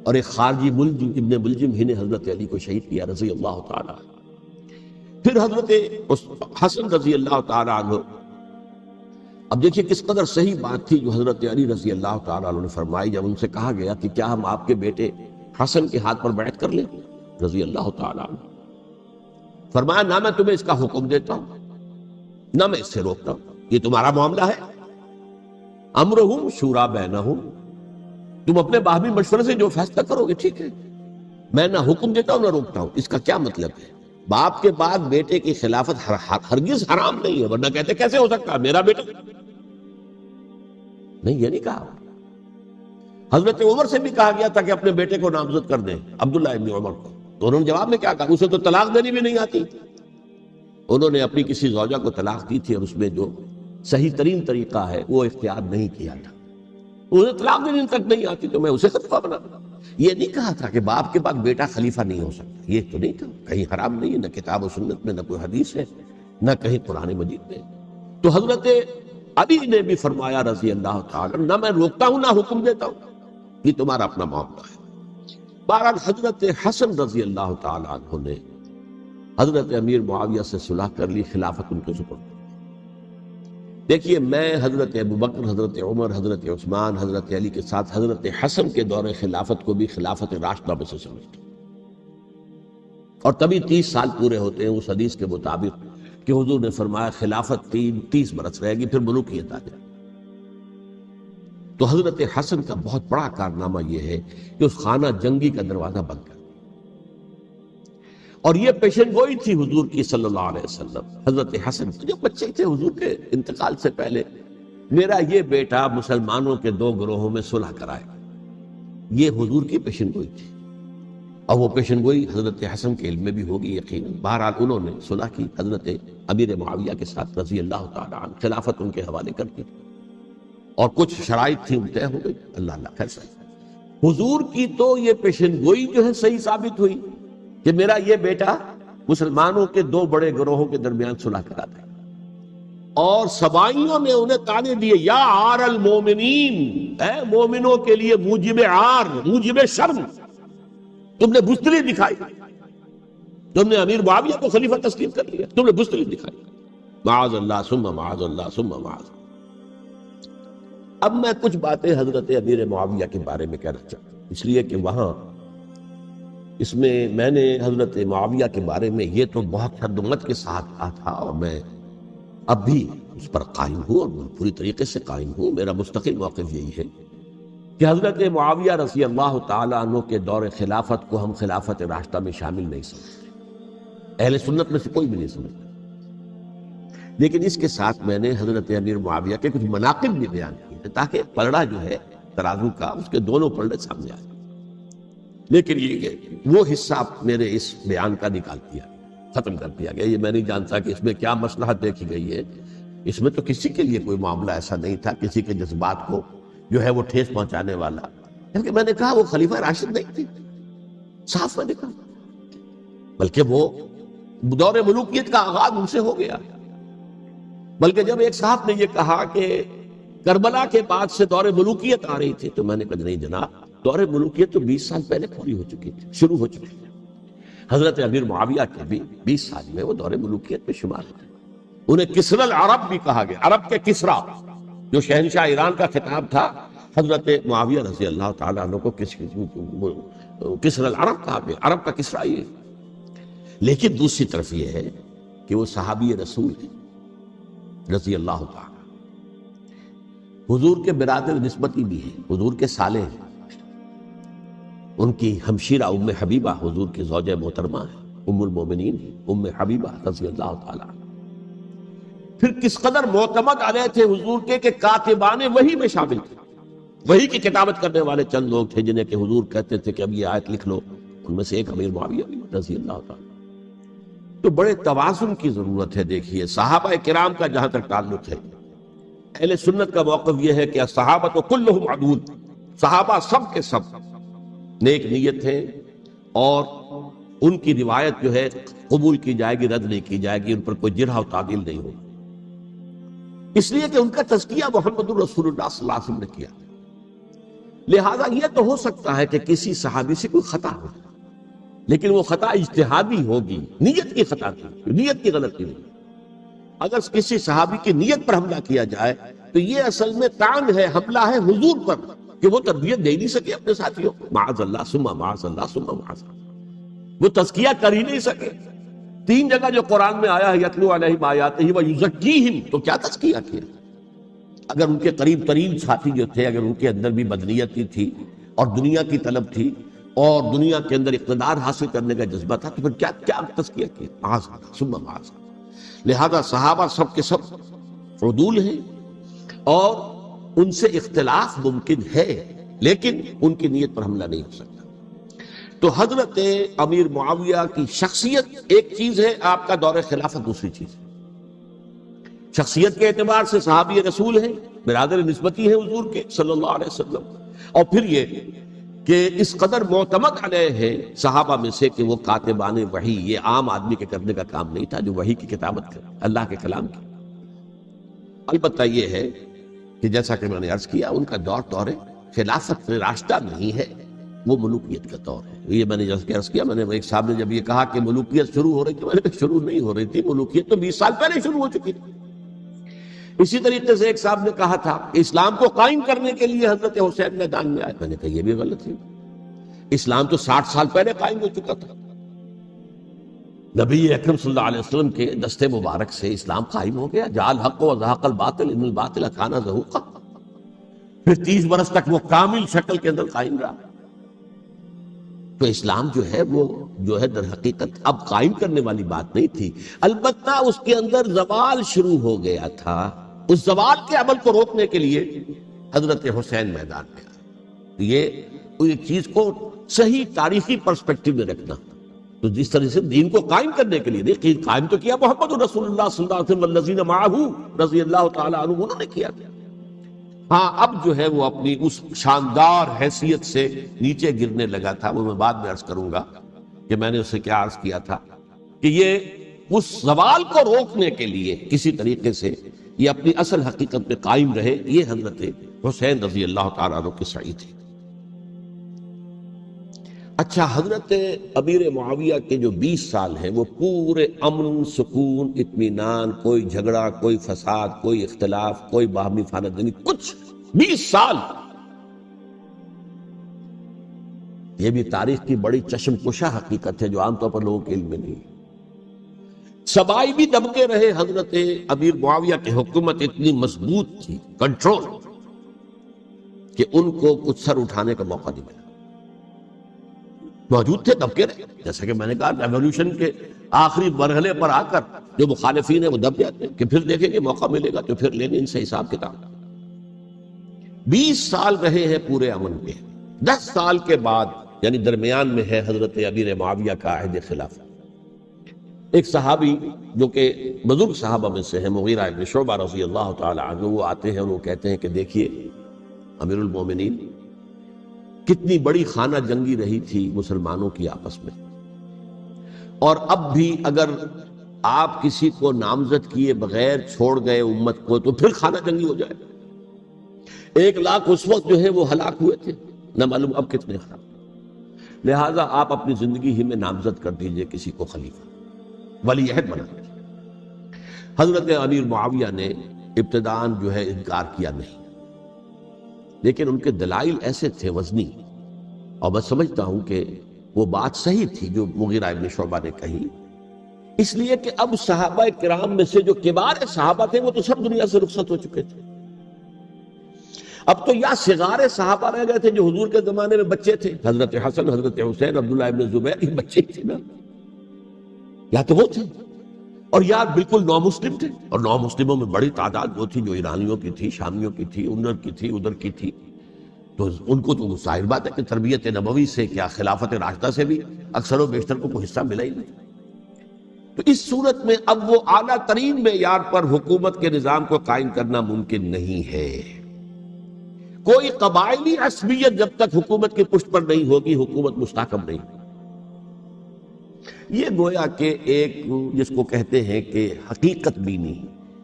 اور ایک خارجی ملجم ابن ملجم ہی نے حضرت علی کو شہید کیا رضی اللہ تعالیٰ عنہ۔ پھر حضرت حسن رضی اللہ تعالیٰ عنہ، اب دیکھیے کس قدر صحیح بات تھی جو حضرت علی رضی اللہ تعالیٰ عنہ نے فرمائی جب ان سے کہا گیا کہ کیا ہم آپ کے بیٹے حسن کے ہاتھ پر بیعت کر لیں رضی اللہ تعالیٰ عنہ۔ فرمایا نہ میں تمہیں اس کا حکم دیتا ہوں نہ میں اس سے روکتا ہوں، یہ تمہارا معاملہ ہے، امرہم شورا بینہم، تم اپنے باہمی مشورے سے جو فیصلہ کرو گے ٹھیک ہے، میں نہ حکم دیتا ہوں نہ روکتا ہوں۔ اس کا کیا مطلب ہے؟ باپ کے بعد بیٹے کی خلافت ہرگز حرام نہیں ہے، ورنہ کہتے کیسے ہو سکتا ہے میرا بیٹا، نہیں یہ نہیں کہا۔ حضرت عمر سے بھی کہا گیا تھا کہ اپنے بیٹے کو نامزد کر دیں، عبداللہ ابن عمر کو، تو انہوں نے جواب میں کیا کہا، اسے تو طلاق دینی بھی نہیں آتی۔ انہوں نے اپنی کسی زوجہ کو طلاق دی تھی اور اس میں جو صحیح ترین طریقہ ہے وہ اختیار نہیں کیا تھا، انہیں طلاق دینی تک نہیں آتی تو میں اسے خلیفہ بنا دوں۔ یہ نہیں کہا تھا کہ باپ کے بعد بیٹا خلیفہ نہیں ہو سکتا، یہ تو نہیں کہا، کہیں حرام نہیں ہے، نہ کتاب و سنت میں، نہ کوئی حدیث ہے، نہ کہیں قرآن مجید میں۔ تو حضرت علی نے بھی فرمایا رضی اللہ تعالی، نہ میں روکتا ہوں نہ حکم دیتا ہوں، یہ تمہارا اپنا معاملہ ہے۔ بہرحال حضرت حسن رضی اللہ تعالی عنہ نے حضرت امیر معاویہ سے صلح کر لی، خلافت ان کو سپرد۔ دیکھیے میں حضرت ابوبکر، حضرت عمر، حضرت عثمان، حضرت علی کے ساتھ حضرت حسن کے دور خلافت کو بھی خلافت راشدہ میں سے سمجھتا ہوں، اور تبھی 30 سال پورے ہوتے ہیں اس حدیث کے مطابق کہ حضور نے فرمایا خلافت 30 برس رہے گی پھر ملوکیت آ جائے۔ تو حضرت حسن کا بہت بڑا کارنامہ یہ ہے کہ اس خانہ جنگی کا دروازہ بند کر، اور یہ پیشن گوئی تھی حضور کی صلی اللہ علیہ وسلم۔ حضرت حسن جو بچے تھے حضور کے انتقال سے پہلے، میرا یہ بیٹا مسلمانوں کے 2 گروہوں میں صلح کرائے، یہ حضور کی پیشن گوئی تھی، اور وہ پیشن گوئی حضرت حسن کے علم میں بھی ہوگی یقیناً۔ بہرحال انہوں نے صلح کی حضرت امیر معاویہ کے ساتھ رضی اللہ تعالی عنہ، خلافت ان کے حوالے کر دی، اور کچھ شرائط تھی طے ہو گئی، اللہ خیر صحیح۔ حضور کی تو یہ پیشن گوئی جو ہے صحیح ثابت ہوئی کہ میرا یہ بیٹا مسلمانوں کے 2 بڑے گروہوں کے درمیان صلح کرا دے، اور سبائیوں نے انہیں تانے دیے، یا عار المومنین، اے مومنوں کے لیے موجب عار، موجب شرم، تم نے بزدلی دکھائی، تم نے امیر معاویہ کو خلیفہ تسلیم کر لیا، تم نے بزدلی دکھائی، معاذ اللہ ثم معاذ اللہ ثم معاذ۔ اب میں کچھ باتیں حضرت امیر معاویہ کے بارے میں کہنا چاہتا ہوں، اس لیے کہ وہاں اس میں نے حضرت معاویہ کے بارے میں یہ تو بہت حدمت کے ساتھ کہا تھا، اور میں اب بھی اس پر قائم ہوں اور پوری طریقے سے قائم ہوں۔ میرا مستقل موقف یہی ہے کہ حضرت معاویہ رضی اللہ تعالیٰ عنہ کے دور خلافت کو ہم خلافت راشدہ میں شامل نہیں سمجھتے، اہل سنت میں سے کوئی بھی نہیں سمجھتا، لیکن اس کے ساتھ میں نے حضرت امیر معاویہ کے کچھ مناقب بھی بیان کیے تاکہ پلڑا جو ہے ترازو کا اس کے دونوں پلڑے سامنے آئے۔ لیکن یہ وہ حصہ میرے اس بیان کا نکال دیا، ختم کر دیا گیا۔ یہ میں نہیں جانتا کہ اس میں کیا مصلحت دیکھی گئی ہے، اس میں تو کسی کے لیے کوئی معاملہ ایسا نہیں تھا کسی کے جذبات کو جو ہے وہ ٹھیس پہنچانے والا، کیونکہ میں نے کہا وہ خلیفہ راشد نہیں تھے، صاف میں نے کہا، بلکہ وہ دور ملوکیت کا آغاز ان سے ہو گیا۔ بلکہ جب ایک صاحب نے یہ کہا کہ کربلا کے بعد سے دور ملوکیت آ رہی تھی، تو میں نے کہا نہیں جناب، دور ملوکیت تو 20 سال پہلے پوری ہو چکی تھی، شروع ہو چکی تھی۔ حضرت امیر معاویہ کے بھی 20 سال میں وہ دور ملوکیت میں شمار تھے۔ انہیں کسرا العرب بھی کہا گیا، عرب کے کسرا، جو شہنشاہ ایران کا خطاب تھا، حضرت معاویہ رضی اللہ تعالیٰ عنہ کو کسرا العرب کہا گیا، عرب کا کسرا یہ۔ لیکن دوسری طرف یہ ہے کہ وہ صحابی رسول ہیں رضی اللہ تعالیٰ، حضور کے برادر نسبتی بھی ہیں، حضور کے سالے ہیں، ان کی ہمشیرہ ام حبیبہ حضور کی زوجہ محترمہ ہے، ام المومنین ام حبیبہ رضی اللہ تعالیٰ۔ پھر کس قدر معتمد علیہ تھے حضور کے کہ کاتبان وحی میں شامل تھے، وحی کی کتابت کرنے والے چند لوگ تھے جنہیں کہ حضور کہتے تھے کہ اب یہ آیت لکھ لو، ان میں سے ایک امیر معاویہ رضی اللہ تعالیٰ۔ تو بڑے توازن کی ضرورت ہے۔ دیکھیے صحابہ کرام کا جہاں تک تعلق ہے، اہل سنت کا موقف یہ ہے کہ صحابہ کلہم عدول، صحابہ سب کے سب نیک نیت ہیں، اور ان کی روایت جو ہے قبول کی جائے گی، رد نہیں کی جائے گی، ان پر کوئی جرح و تعدیل نہیں ہوگی، اس لیے کہ ان کا تزکیہ محمد الرسول اللہ صلی اللہ علیہ وسلم نے کیا۔ لہذا یہ تو ہو سکتا ہے کہ کسی صحابی سے کوئی خطا ہو، لیکن وہ خطا اجتہادی ہوگی، نیت کی خطا تھی، نیت کی غلطی نہیں۔ اگر کسی صحابی کی نیت پر حملہ کیا جائے تو یہ اصل میں طعن ہے، حملہ ہے حضور پر کہ وہ تربیت دے نہیں سکے اپنے ساتھیوں کو، معاذ اللہ ثم معاذ اللہ ثم معاذ اللہ، وہ تزکیہ کر ہی نہیں سکے۔ 3 جگہ جو قرآن میں آیا ہے یتلو علیہم آیاتہ ویزکیہم، تو کیا تزکیہ کیا؟ اگر ان کے قریب ترین ساتھی جو تھے، اگر ان کے اندر بھی بدنیتی تھی اور دنیا کی طلب تھی اور دنیا کے اندر اقتدار حاصل کرنے کا جذبہ تھا، تو پھر کیا تزکیہ کیا؟ معاذ اللہ ثم معاذ اللہ۔ لہذا صحابہ سب کے سب عدول ہیں، اور ان سے اختلاف ممکن ہے، لیکن ان کی نیت پر حملہ نہیں ہو سکتا۔ تو حضرت امیر معاویہ کی شخصیت ایک چیز ہے، آپ کا دور خلافت دوسری چیز ہے۔ شخصیت کے اعتبار سے صحابی رسول ہیں، برادر نسبتی ہیں حضور کے صلی اللہ علیہ وسلم، اور پھر یہ کہ اس قدر معتمد علیہ ہے صحابہ میں سے کہ وہ کاتبان وحی، یہ عام آدمی کے کرنے کا کام نہیں تھا جو وحی کی کتابت کرے، اللہ کے کلام کی۔ البتہ یہ ہے کہ جیسا کہ میں نے عرض کیا، ان کا دور خلافت راشدہ نہیں ہے، وہ ملوکیت کا دور ہے۔ یہ میں نے جیسا عرض کیا، میں نے ایک صاحب نے جب یہ کہا کہ ملوکیت شروع ہو رہی تھی، میں نے کہا شروع نہیں ہو رہی تھی، ملوکیت تو 20 سال پہلے شروع ہو چکی تھی۔ اسی طریقے سے ایک صاحب نے کہا تھا کہ اسلام کو قائم کرنے کے لیے حضرت حسین میدان میں آئے، میں نے کہا یہ بھی غلط ہے، اسلام تو 60 سال پہلے قائم ہو چکا تھا، نبی اکرم صلی اللہ علیہ وسلم کے دستے مبارک سے اسلام قائم ہو گیا، جاء الحق وزهق الباطل ان الباطل کان زهوقا، پھر 30 برس تک وہ کامل شکل کے اندر قائم رہا۔ تو اسلام جو ہے وہ جو ہے در حقیقت اب قائم کرنے والی بات نہیں تھی، البتہ اس کے اندر زوال شروع ہو گیا تھا، اس زوال کے عمل کو روکنے کے لیے حضرت حسین میدان میں آئے۔ یہ ایک چیز کو صحیح تاریخی پرسپیکٹو میں رکھنا، تو جس طرح سے دین کو قائم کرنے کے لیے دیکھیے، قائم تو کیا محمد رسول اللہ صلی اللہ علیہ وسلم والذین معہ رضی اللہ تعالی عنہ، انہوں نے کیا تھا۔ ہاں اب جو ہے وہ اپنی اس شاندار حیثیت سے نیچے گرنے لگا تھا، وہ میں بعد میں عرض کروں گا کہ میں نے اسے کیا عرض کیا تھا کہ یہ اس زوال کو روکنے کے لیے کسی طریقے سے یہ اپنی اصل حقیقت میں قائم رہے، یہ حضرت حسین رضی اللہ تعالیٰ عنہ کی سعی تھی۔ اچھا، حضرت امیر معاویہ کے جو 20 سال ہیں وہ پورے امن، سکون، اطمینان، کوئی جھگڑا، کوئی فساد، کوئی اختلاف، کوئی باہمی خانہ جنگی، کچھ 20 سال یہ بھی تاریخ کی بڑی چشم کشا حقیقت ہے جو عام طور پر لوگوں کے علم میں نہیں ہے۔ سبائی بھی دبکے رہے، حضرت امیر معاویہ کی حکومت اتنی مضبوط تھی، کنٹرول، کہ ان کو کچھ سر اٹھانے کا موقع نہیں ملا۔ موجود تھے، دبکے رہے، جیسا کہ میں نے کہا ریولوشن کے آخری مرحلے پر آ کر جو مخالفین ہیں وہ دب جاتے ہیں کہ پھر دیکھیں گے موقع ملے گا تو پھر لیں گے ان سے حساب کتاب۔ 20 سال رہے ہیں پورے امن کے، 10 سال کے بعد یعنی درمیان میں ہے حضرت امیر معاویہ کا عہد خلافت۔ ایک صحابی جو کہ بزرگ صحابہ میں سے ہیں، مغیرہ ابن شعبہ رضی اللہ تعالی عنہ، وہ آتے ہیں اور وہ کہتے ہیں کہ دیکھیے امیر المومنین، کتنی بڑی خانہ جنگی رہی تھی مسلمانوں کی آپس میں، اور اب بھی اگر آپ کسی کو نامزد کیے بغیر چھوڑ گئے امت کو تو پھر خانہ جنگی ہو جائے۔ 1 لاکھ اس وقت جو ہے وہ ہلاک ہوئے تھے، نہ معلوم اب کتنے ہلاک۔ لہٰذا آپ اپنی زندگی ہی میں نامزد کر دیجئے کسی کو خلیفہ، ولی عہد بنا دیجئے۔ حضرت امیر معاویہ نے ابتداً جو ہے انکار کیا نہیں، لیکن ان کے دلائل ایسے تھے وزنی، اور میں سمجھتا ہوں کہ وہ بات صحیح تھی جو مغیرہ ابن شعبہ نے کہی، اس لیے کہ اب صحابہ کرام میں سے جو کبار صحابہ تھے وہ تو سب دنیا سے رخصت ہو چکے تھے۔ اب تو یا صغار صحابہ رہ گئے تھے جو حضور کے زمانے میں بچے تھے، حضرت حسن، حضرت حسین، عبداللہ ابن زبیر، یہ بچے تھے نا، یا تو وہ تھے، اور یا بالکل نو مسلم تھے، اور نو مسلموں میں بڑی تعداد وہ تھی جو ایرانیوں کی تھی، شامیوں کی تھی، ادھر کی تھی، ادھر کی تھی، تو ان کو تو ظاہر بات ہے کہ تربیت نبوی سے کیا خلافت راشدہ سے بھی اکثر و بیشتر کو کوئی حصہ ملا ہی نہیں۔ تو اس صورت میں اب وہ اعلیٰ ترین معیار پر حکومت کے نظام کو قائم کرنا ممکن نہیں ہے۔ کوئی قبائلی عصبیت جب تک حکومت کی پشت پر نہیں ہوگی، حکومت مستحکم نہیں۔ یہ گویا کہ ایک جس کو کہتے ہیں کہ حقیقت بینی،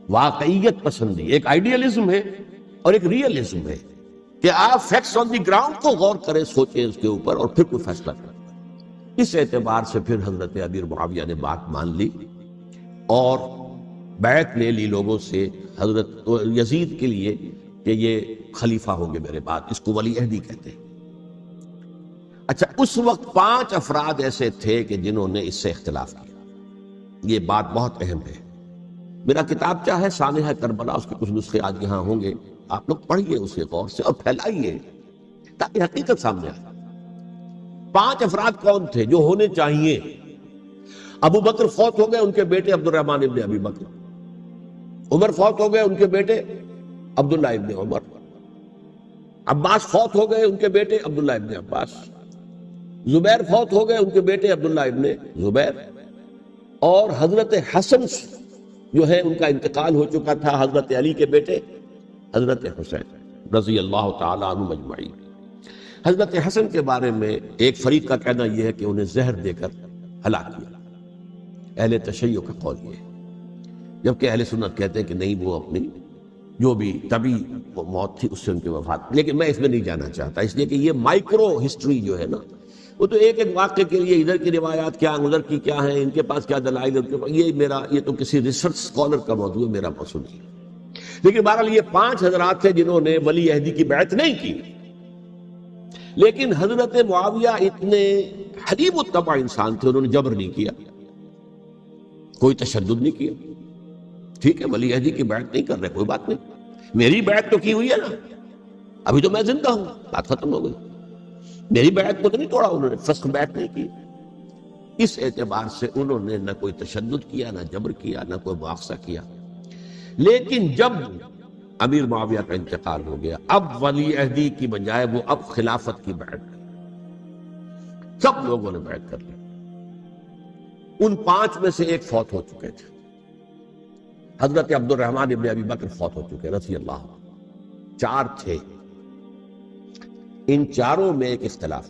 واقعیت پسندی، ایک آئیڈیالزم ہے اور ایک ریئلزم ہے کہ آپ فیکٹس آن دی گراؤنڈ کو غور کریں، سوچیں اس کے اوپر اور پھر کوئی فیصلہ کریں۔ اس اعتبار سے پھر حضرت امیر معاویہ نے بات مان لی اور بیعت لے لی لوگوں سے حضرت یزید کے لیے کہ یہ خلیفہ ہوں گے میرے بعد، اس کو ولی عہدی کہتے ہیں۔ اچھا، اس وقت 5 افراد ایسے تھے کہ جنہوں نے اس سے اختلاف کیا۔ یہ بات بہت اہم ہے۔ میرا کتابچہ ہے سانحہ کربلا، اس کے کچھ نسخے آج یہاں ہوں گے، آپ لوگ پڑھیے اسے غور سے اور پھیلائیے تاکہ حقیقت سامنے آئے۔ 5 افراد کون تھے جو ہونے چاہیے؟ ابو بکر فوت ہو گئے، ان کے بیٹے عبد الرحمن ابن ابی بکر۔ عمر فوت ہو گئے، ان کے بیٹے عبداللہ ابن عمر۔ عباس فوت ہو گئے، ان کے بیٹے عبداللہ ابن عباس۔ زبیر فوت ہو گئے، ان کے بیٹے عبداللہ ابن زبیر۔ اور حضرت حسن جو ہے ان کا انتقال ہو چکا تھا، حضرت علی کے بیٹے حضرت حسین رضی اللہ تعالی عنہ مجمعین۔ حضرت حسن کے بارے میں ایک فریق کا کہنا یہ ہے کہ انہیں زہر دے کر ہلاک کیا، اہل تشیع کا قول یہ ہے، جبکہ اہل سنت کہتے ہیں کہ نہیں، وہ اپنی جو بھی طبی موت تھی اس سے ان کی وفات۔ لیکن میں اس میں نہیں جانا چاہتا، اس لیے کہ یہ مائکرو ہسٹری جو ہے نا، وہ تو ایک ایک واقعے کے لیے ادھر کی روایات کیا، ادھر کی کیا ہیں، ان کے پاس کیا دلائل ہے، یہ تو کسی ریسرچ اسکالر کا موضوع ہے، میرا موضوع نہیں ہے۔ لیکن بہرحال یہ 5 حضرات تھے جنہوں نے ولی عہدی کی بیعت نہیں کی، لیکن حضرت معاویہ اتنے حلیم الطبع انسان تھے، انہوں نے جبر نہیں کیا، کوئی تشدد نہیں کیا۔ ٹھیک ہے، ولی عہدی کی بیعت نہیں کر رہے، کوئی بات نہیں، میری بیعت تو کی ہوئی ہے نا، ابھی تو میں زندہ ہوں، بات ختم ہو گئی، میری بیعت کو تو نہیں توڑا انہوں نے، فسخ بیعت نہیں کی۔ اس اعتبار سے انہوں نے نہ کوئی تشدد کیا، نہ جبر کیا، نہ کوئی مواخذہ کیا۔ لیکن جب امیر معاویہ کا انتقال ہو گیا، اب ولی عہدی کی بجائے وہ اب خلافت کی بیعت کی، سب لوگوں نے بیعت کر لی۔ ان 5 میں سے ایک فوت ہو چکے تھے، حضرت عبد الرحمن ابن ابی بکر فوت ہو چکے رضی اللہ عنہ۔ 4 تھے، ان 4 میں ایک اختلاف،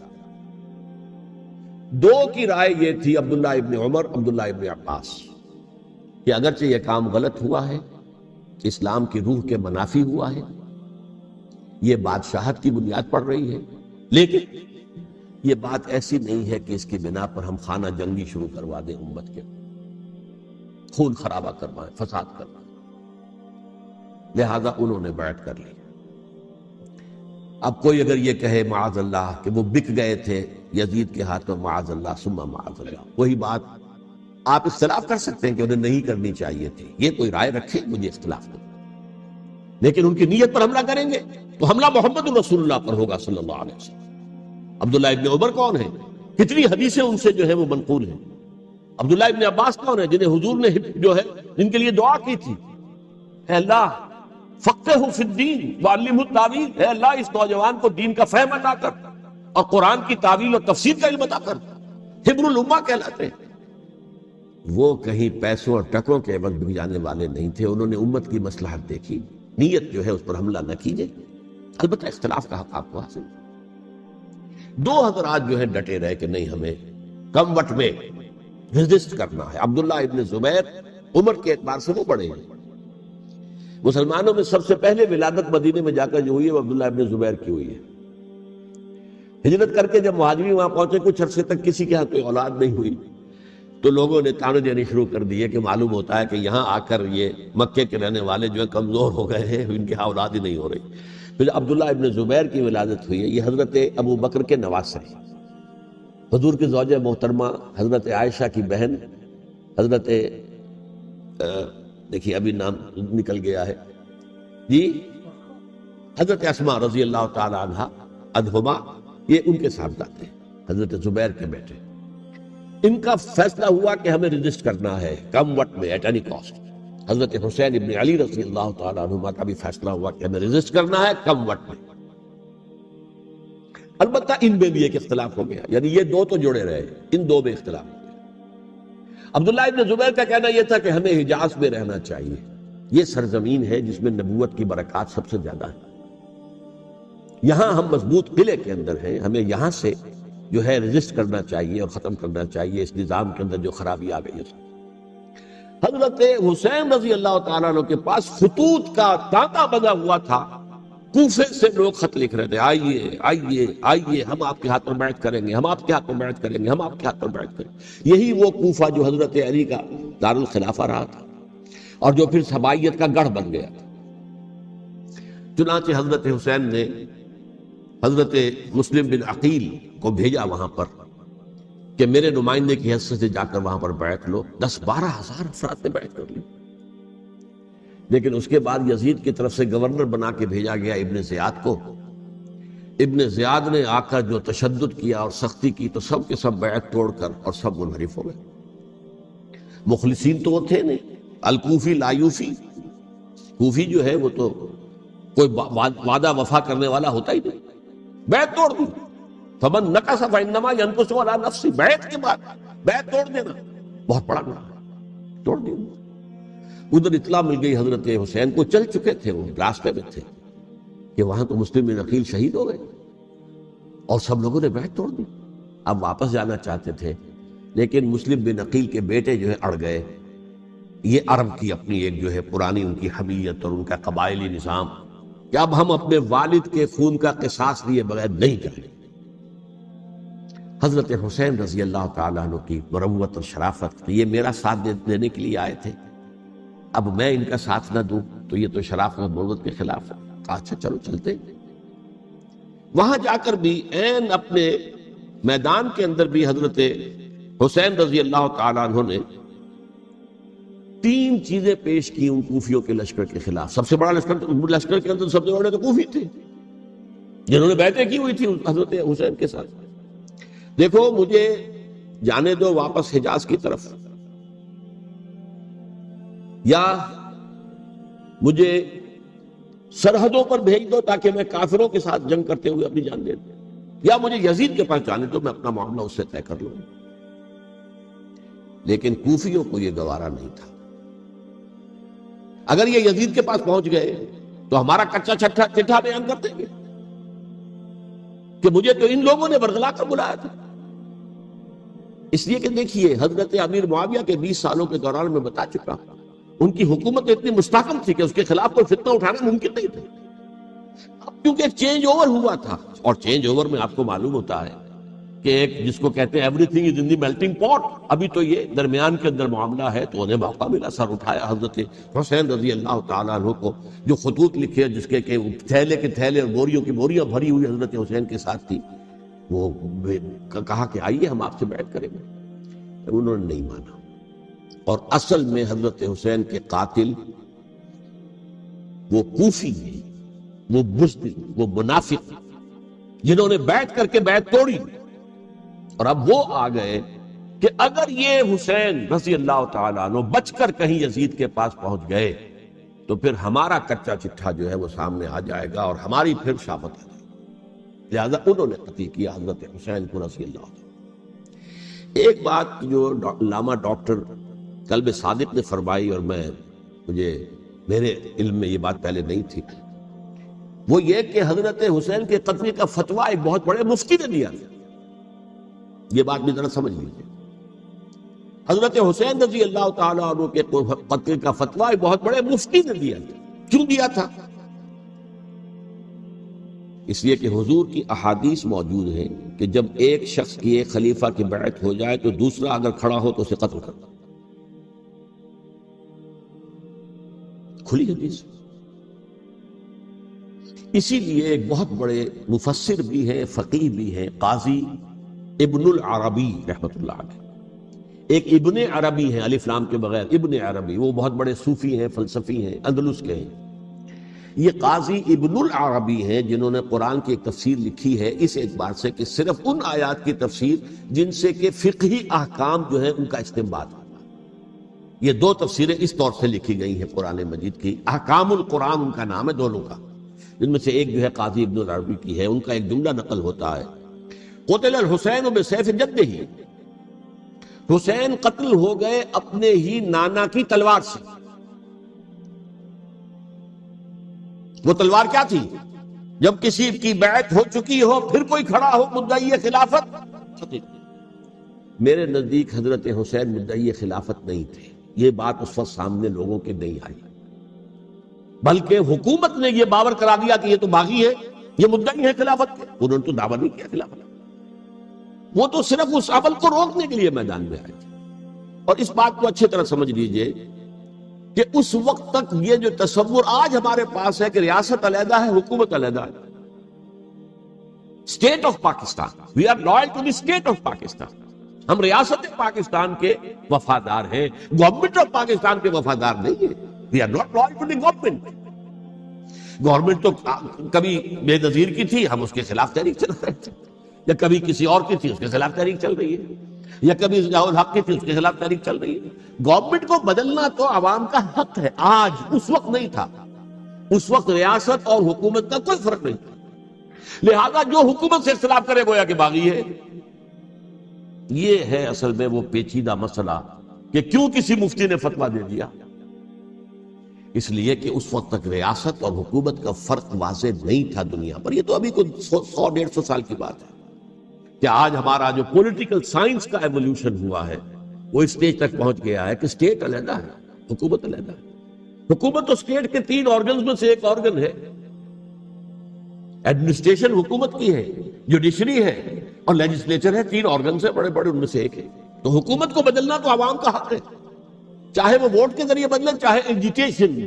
2 کی رائے یہ تھی، عبداللہ ابن عمر، عبداللہ ابن عباس، کہ اگرچہ یہ کام غلط ہوا ہے، اسلام کی روح کے منافی ہوا ہے، یہ بادشاہت کی بنیاد پڑ رہی ہے، لیکن یہ بات ایسی نہیں ہے کہ اس کی بنا پر ہم خانہ جنگی شروع کروا دیں، امت کے خون خرابہ کروائیں، فساد کروائیں۔ لہذا انہوں نے بیعت کر لی۔ اب کوئی اگر یہ کہے معاذ اللہ کہ وہ بک گئے تھے یزید کے ہاتھ میں معاذ اللہ ثم معاذ اللہ. وہی بات آپ اختلاف کر سکتے ہیں کہ انہیں نہیں کرنی چاہیے تھی، یہ کوئی رائے رکھے، مجھے اختلاف نہیں، لیکن ان کی نیت پر حملہ کریں گے تو حملہ محمد رسول اللہ پر ہوگا صلی اللہ علیہ وسلم. عبداللہ ابن عمر کون ہیں؟ کتنی حدیثیں ان سے جو ہے وہ منقول ہیں. عبداللہ ابن عباس کون ہیں؟ جنہیں حضور نے جو ہے جن کے لیے دعا کی تھی، اے اللہ فقہہ فی الدین وعلمہ التاویل، اے اللہ اس نوجوان کو دین کا فہم عطا کر اور قرآن کی تعویل اور تفسیر کا علم عطا کر. حبر الامہ کہلاتے ہیں. وہ کہیں پیسوں اور ٹکوں کے عوض بھی جانے والے نہیں تھے، انہوں نے امت کی مصلحت دیکھی. نیت جو ہے اس پر حملہ نہ کیجیے، البتہ اختلاف کا حق آپ کو حاصل. دو حضرات جو ہے ڈٹے رہے کہ نہیں، ہمیں کم وقت میں ریزسٹ کرنا ہے. عبداللہ ابن زبیر عمر کے اعتبار سے وہ بڑے ہیں. مسلمانوں میں سب سے پہلے ولادت مدینے میں جا کر جو ہوئی ہے وہ عبداللہ ابن زبیر کی ہوئی ہے. ہجرت کر کے جب مہاجرین وہاں پہنچے، کچھ عرصے تک کسی کے ہاں کوئی اولاد نہیں ہوئی، تو لوگوں نے تانے دینے شروع کر دیے کہ معلوم ہوتا ہے کہ یہاں آ کر یہ مکے کے رہنے والے جو ہے کمزور ہو گئے ہیں، ان کی ہاں اولاد ہی نہیں ہو رہی. پھر عبداللہ ابن زبیر کی ولادت ہوئی ہے. یہ حضرت ابو بکر کے نواسے ہیں، حضور کی زوجہ محترمہ حضرت عائشہ کی بہن، حضرت دیکھیے ابھی نام نکل گیا ہے جی، حضرت اسماء رضی اللہ تعالی عنہا عنہما، یہ ان کے ساتھ آتے ہیں، حضرت زبیر کے بیٹے. ان کا فیصلہ ہوا کہ ہمیں رجسٹ کرنا ہے کم وقت میں ایٹ اینی کاسٹ. حضرت حسین ابن علی رضی اللہ تعالی عنہما کا بھی فیصلہ ہوا کہ ہمیں رجسٹ کرنا ہے کم وقت میں. البتہ ان میں بھی ایک اختلاف ہو گیا، یعنی یہ دو تو جڑے رہے، ان دو میں اختلاف ہو گیا. عبداللہ ابن زبیر کا کہنا یہ تھا کہ ہمیں حجاز میں رہنا چاہیے، یہ سرزمین ہے جس میں نبوت کی برکات سب سے زیادہ ہے، یہاں ہم مضبوط قلعے کے اندر ہیں، ہمیں یہاں سے جو ہے رجسٹ کرنا چاہیے اور ختم کرنا چاہیے اس نظام کے اندر جو خرابی آ گئی ہے. حضرت حسین رضی اللہ تعالیٰ عنہ کے پاس خطوط کا تانتا بنا ہوا تھا، کوفے سے لوگ خط لکھ رہے تھے، آئیے آئیے آئیے، ہم آپ کے ہاتھ پر بیعت کریں گے، ہم آپ کے ہاتھ پر بیعت کریں گے، ہم آپ کے ہاتھ پر بیعت کریں گے. یہی وہ کوفہ جو حضرت علی کا دارالخلافہ رہا تھا اور جو پھر سبائیت کا گڑھ بن گیا تھا. چنانچہ حضرت حسین نے حضرت مسلم بن عقیل کو بھیجا وہاں پر کہ میرے نمائندے کی حیثیت سے جا کر وہاں پر بیعت لو. 10-12 ہزار افراد نے بیعت کر لی. لیکن اس کے بعد یزید کی طرف سے گورنر بنا کے بھیجا گیا ابن زیاد کو. ابن زیاد نے آ کر جو تشدد کیا اور سختی کی تو سب کے سب بیعت توڑ کر اور سب منحرف ہو گئے. مخلصین تو وہ تھے نہیں، الکوفی لایوفی، کوفی جو ہے وہ تو کوئی وعدہ وفا کرنے والا ہوتا ہی نہیں، بیعت توڑ دی. فمن نقص فانما ينقص على نفسه، بیعت کے بعد بیعت توڑ دینا بہت بڑا گناہ، توڑ دی. ادھر اطلاع مل گئی حضرت حسین کو، چل چکے تھے، وہ راستے میں تھے کہ وہاں تو مسلم بن عقیل شہید ہو گئے اور سب لوگوں نے بیعت توڑ دی. اب واپس جانا چاہتے تھے لیکن مسلم بن عقیل کے بیٹے جو ہے اڑ گئے. یہ عرب کی اپنی ایک جو ہے پرانی ان کی حمیت اور ان کا قبائلی نظام کہ اب ہم اپنے والد کے خون کا قصاص لیے بغیر نہیں کریں. حضرت حسین رضی اللہ تعالیٰ عنہ کی مروت اور شرافت، یہ میرا ساتھ دینے کے لیے آئے تھے، اب میں ان کا ساتھ نہ دوں تو یہ تو شرافت اور مروت کے خلاف ہے. اچھا چلو چلتے. وہاں جا کر بھی عین اپنے میدان کے اندر بھی حضرت حسین رضی اللہ تعالیٰ عنہ نے 3 چیزیں پیش کی ان کوفیوں کے لشکر کے خلاف. سب سے بڑا لشکر کے اندر سب سے بڑے تو کوفی تھے جنہوں نے بیعتیں کی ہوئی تھی حضرت حسین کے ساتھ. دیکھو مجھے جانے دو واپس حجاز کی طرف، یا مجھے سرحدوں پر بھیج دو تاکہ میں کافروں کے ساتھ جنگ کرتے ہوئے اپنی جان دے دوں، یا مجھے یزید کے پاس جانے دو، میں اپنا معاملہ اس سے طے کر لوں. لیکن کوفیوں کو یہ گوارا نہیں تھا. اگر یہ یزید کے پاس پہنچ گئے تو ہمارا کچا چٹھا بیان کر دیں گے کہ مجھے تو ان لوگوں نے برگلا کر بلایا تھا. اس لیے کہ دیکھیے حضرت امیر معاویہ کے 20 سالوں کے دوران میں بتا چکا ہوں ان کی حکومت اتنی مستحکم تھی کہ اس کے خلاف کوئی فتنہ اٹھانا ممکن نہیں تھا. اب کیونکہ ایک چینج اوور ہوا تھا، اور چینج اوور میں آپ کو معلوم ہوتا ہے کہ ایک جس کو کہتے ہیں every thing is in the melting پاٹ، ابھی تو یہ درمیان کے اندر معاملہ ہے. تو انہیں موقع ملا، سر اٹھایا حضرت حسین رضی اللہ تعالیٰ عنہ کو، جو خطوط لکھے جس کے کہ تھیلے کے تھیلے اور بوریوں کی بوریاں بھری ہوئی حضرت حسین کے ساتھ تھی. وہ کہا کہ آئیے ہم آپ سے بیعت کریں گے، انہوں نے نہیں مانا۔ اور اصل میں حضرت حسین کے قاتل وہ کوفی ہیں، وہ بزدل، وہ منافق، جنہوں نے بیعت کر کے بیعت توڑی، اور اب وہ آ گئے کہ اگر یہ حسین رضی اللہ تعالیٰ عنہ بچ کر کہیں یزید کے پاس پہنچ گئے تو پھر ہمارا کچا چٹھا جو ہے وہ سامنے آ جائے گا اور ہماری پھر شامت آ جائے گی۔ لہذا انہوں نے قتل کیا حضرت حسین کو رضی اللہ عنہ۔ ایک بات جو علامہ ڈاکٹر کلب صادق نے فرمائی، اور میرے علم میں یہ بات پہلے نہیں تھی، وہ یہ کہ حضرت حسین کے قتل کا فتویٰ ایک بہت بڑے مفتی نے دیا۔ یہ بات بھی ذرا سمجھ لیجیے، حضرت حسین رضی اللہ تعالیٰ عنہ کے قتل کا فتویٰ ایک بہت بڑے مفتی نے دیا۔ کیوں دیا تھا؟ اس لیے کہ حضور کی احادیث موجود ہیں کہ جب ایک شخص کی ایک خلیفہ کی بیعت ہو جائے تو دوسرا اگر کھڑا ہو تو اسے قتل کرتا، کھلی حدیث۔ اسی لیے ایک بہت بڑے مفسر بھی ہیں، فقیہ بھی ہیں، قاضی ابن العربی رحمۃ اللہ علیہ۔ ایک ابن عربی ہیں، الف لام کے بغیر، ابن عربی، وہ بہت بڑے صوفی ہیں، فلسفی ہیں، اندلس کے ہیں۔ یہ قاضی ابن العربی ہیں جنہوں نے قرآن کی ایک تفسیر لکھی ہے اس اعتبار سے کہ صرف ان آیات کی تفسیر جن سے کہ فقہی احکام جو ہیں ان کا استنباط ہوتا ہے۔ یہ دو تفسیریں اس طور سے لکھی گئی ہیں قرآن مجید کی، احکام القرآن ان کا نام ہے دونوں کا، جن میں سے ایک جو ہے قاضی ابن العربی کی ہے۔ ان کا ایک جملہ نقل ہوتا ہے، قتل الحسین بسیف جدہ، حسین قتل ہو گئے اپنے ہی نانا کی تلوار سے۔ وہ تلوار کیا تھی؟ جب کسی کی بیعت ہو چکی ہو پھر کوئی کھڑا ہو مدعی خلافت۔ میرے نزدیک حضرت حسین مدعی خلافت نہیں تھے، یہ بات اس وقت سامنے لوگوں کے نہیں آئی، بلکہ حکومت نے یہ باور کرا دیا کہ یہ تو باغی ہے، یہ مدعی ہے خلافت کے۔ انہوں نے تو دعویٰ نہیں کیا خلافت، وہ تو صرف اس عمل کو روکنے کے لیے میدان میں آئے تھے۔ اور اس بات کو اچھی طرح سمجھ لیجئے کہ اس وقت تک یہ جو تصور آج ہمارے پاس ہے کہ ریاست علیحدہ ہے، حکومت علیحدہ ہے، state of Pakistan, we are loyal to the state of Pakistan, ہم ریاست پاکستان کے وفادار ہیں، گورنمنٹ آف پاکستان کے وفادار نہیں ہیں، we are not loyal to the government. Government تو کبھی بے نظیر کی تھی، ہم اس کے خلاف تحریک چلا رہے تھے، یا کبھی کسی اور کی تھی اس کے خلاف تحریک چل رہی ہے، یا کبھی ضیاء الحق کی تھی اس کے خلاف تحریک چل رہی ہے۔ گورنمنٹ کو بدلنا تو عوام کا حق ہے، آج، اس وقت نہیں تھا۔ اس وقت ریاست اور حکومت کا کوئی فرق نہیں تھا، لہذا جو حکومت سے اختلاف کرے گویا کہ باغی ہے۔ یہ ہے اصل میں وہ پیچیدہ مسئلہ کہ کیوں کسی مفتی نے فتویٰ دے دیا، اس لیے کہ اس وقت تک ریاست اور حکومت کا فرق واضح نہیں تھا دنیا پر۔ یہ تو ابھی کوئی 100-150 سال کی بات ہے کہ آج ہمارا جو پولیٹیکل سائنس کا ایولیوشن ہوا ہے وہ اس اسٹیج تک پہنچ گیا ہے کہ اسٹیٹ علیحدہ ہے، حکومت علیحدہ ہے۔ حکومت تو اسٹیٹ کے 3 آرگنز میں سے ایک آرگن ہے، ایڈمنسٹریشن حکومت کی ہے، جوڈیشری ہے اور لیجسلیچر ہے، 3 آرگنز ہیں بڑے بڑے، ان میں سے ایک ہے۔ تو حکومت کو بدلنا تو عوام کا حق ہے، چاہے وہ ووٹ کے ذریعے بدلے، چاہے ایجیٹیشن،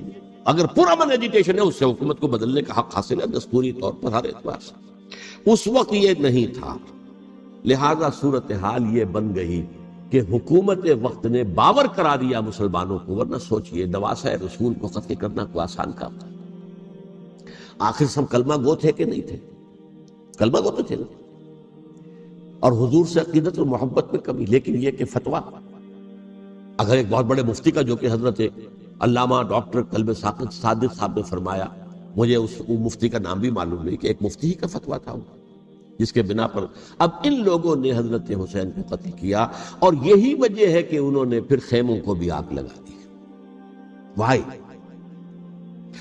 اگر پرامن ایجیٹیشن ہے اس سے حکومت کو بدلنے کا حق حاصل ہے دستوری طور پر ہر اعتبار سے۔ اس وقت یہ نہیں تھا، لہذا صورتحال یہ بن گئی کہ حکومت وقت نے باور کرا دیا مسلمانوں کو، ورنہ سوچئے نواسۂ رسول کو قتل کرنا کوئی آسان کام تھا۔ آخر سب کلمہ گو تھے کہ نہیں تھے؟ کلمہ گو تو تھے نا، اور حضور سے عقیدت و محبت میں کمی، لیکن یہ کہ فتویٰ اگر ایک بہت بڑے مفتی کا، جو کہ حضرت علامہ ڈاکٹر کلب صادق صاحب نے فرمایا، مجھے اس مفتی کا نام بھی معلوم نہیں، کہ ایک مفتی ہی کا فتویٰ تھا جس کے بنا پر اب ان لوگوں نے حضرت حسین کو قتل کیا، اور یہی وجہ ہے کہ انہوں نے پھر خیموں کو بھی آگ لگا دی۔ وائی؟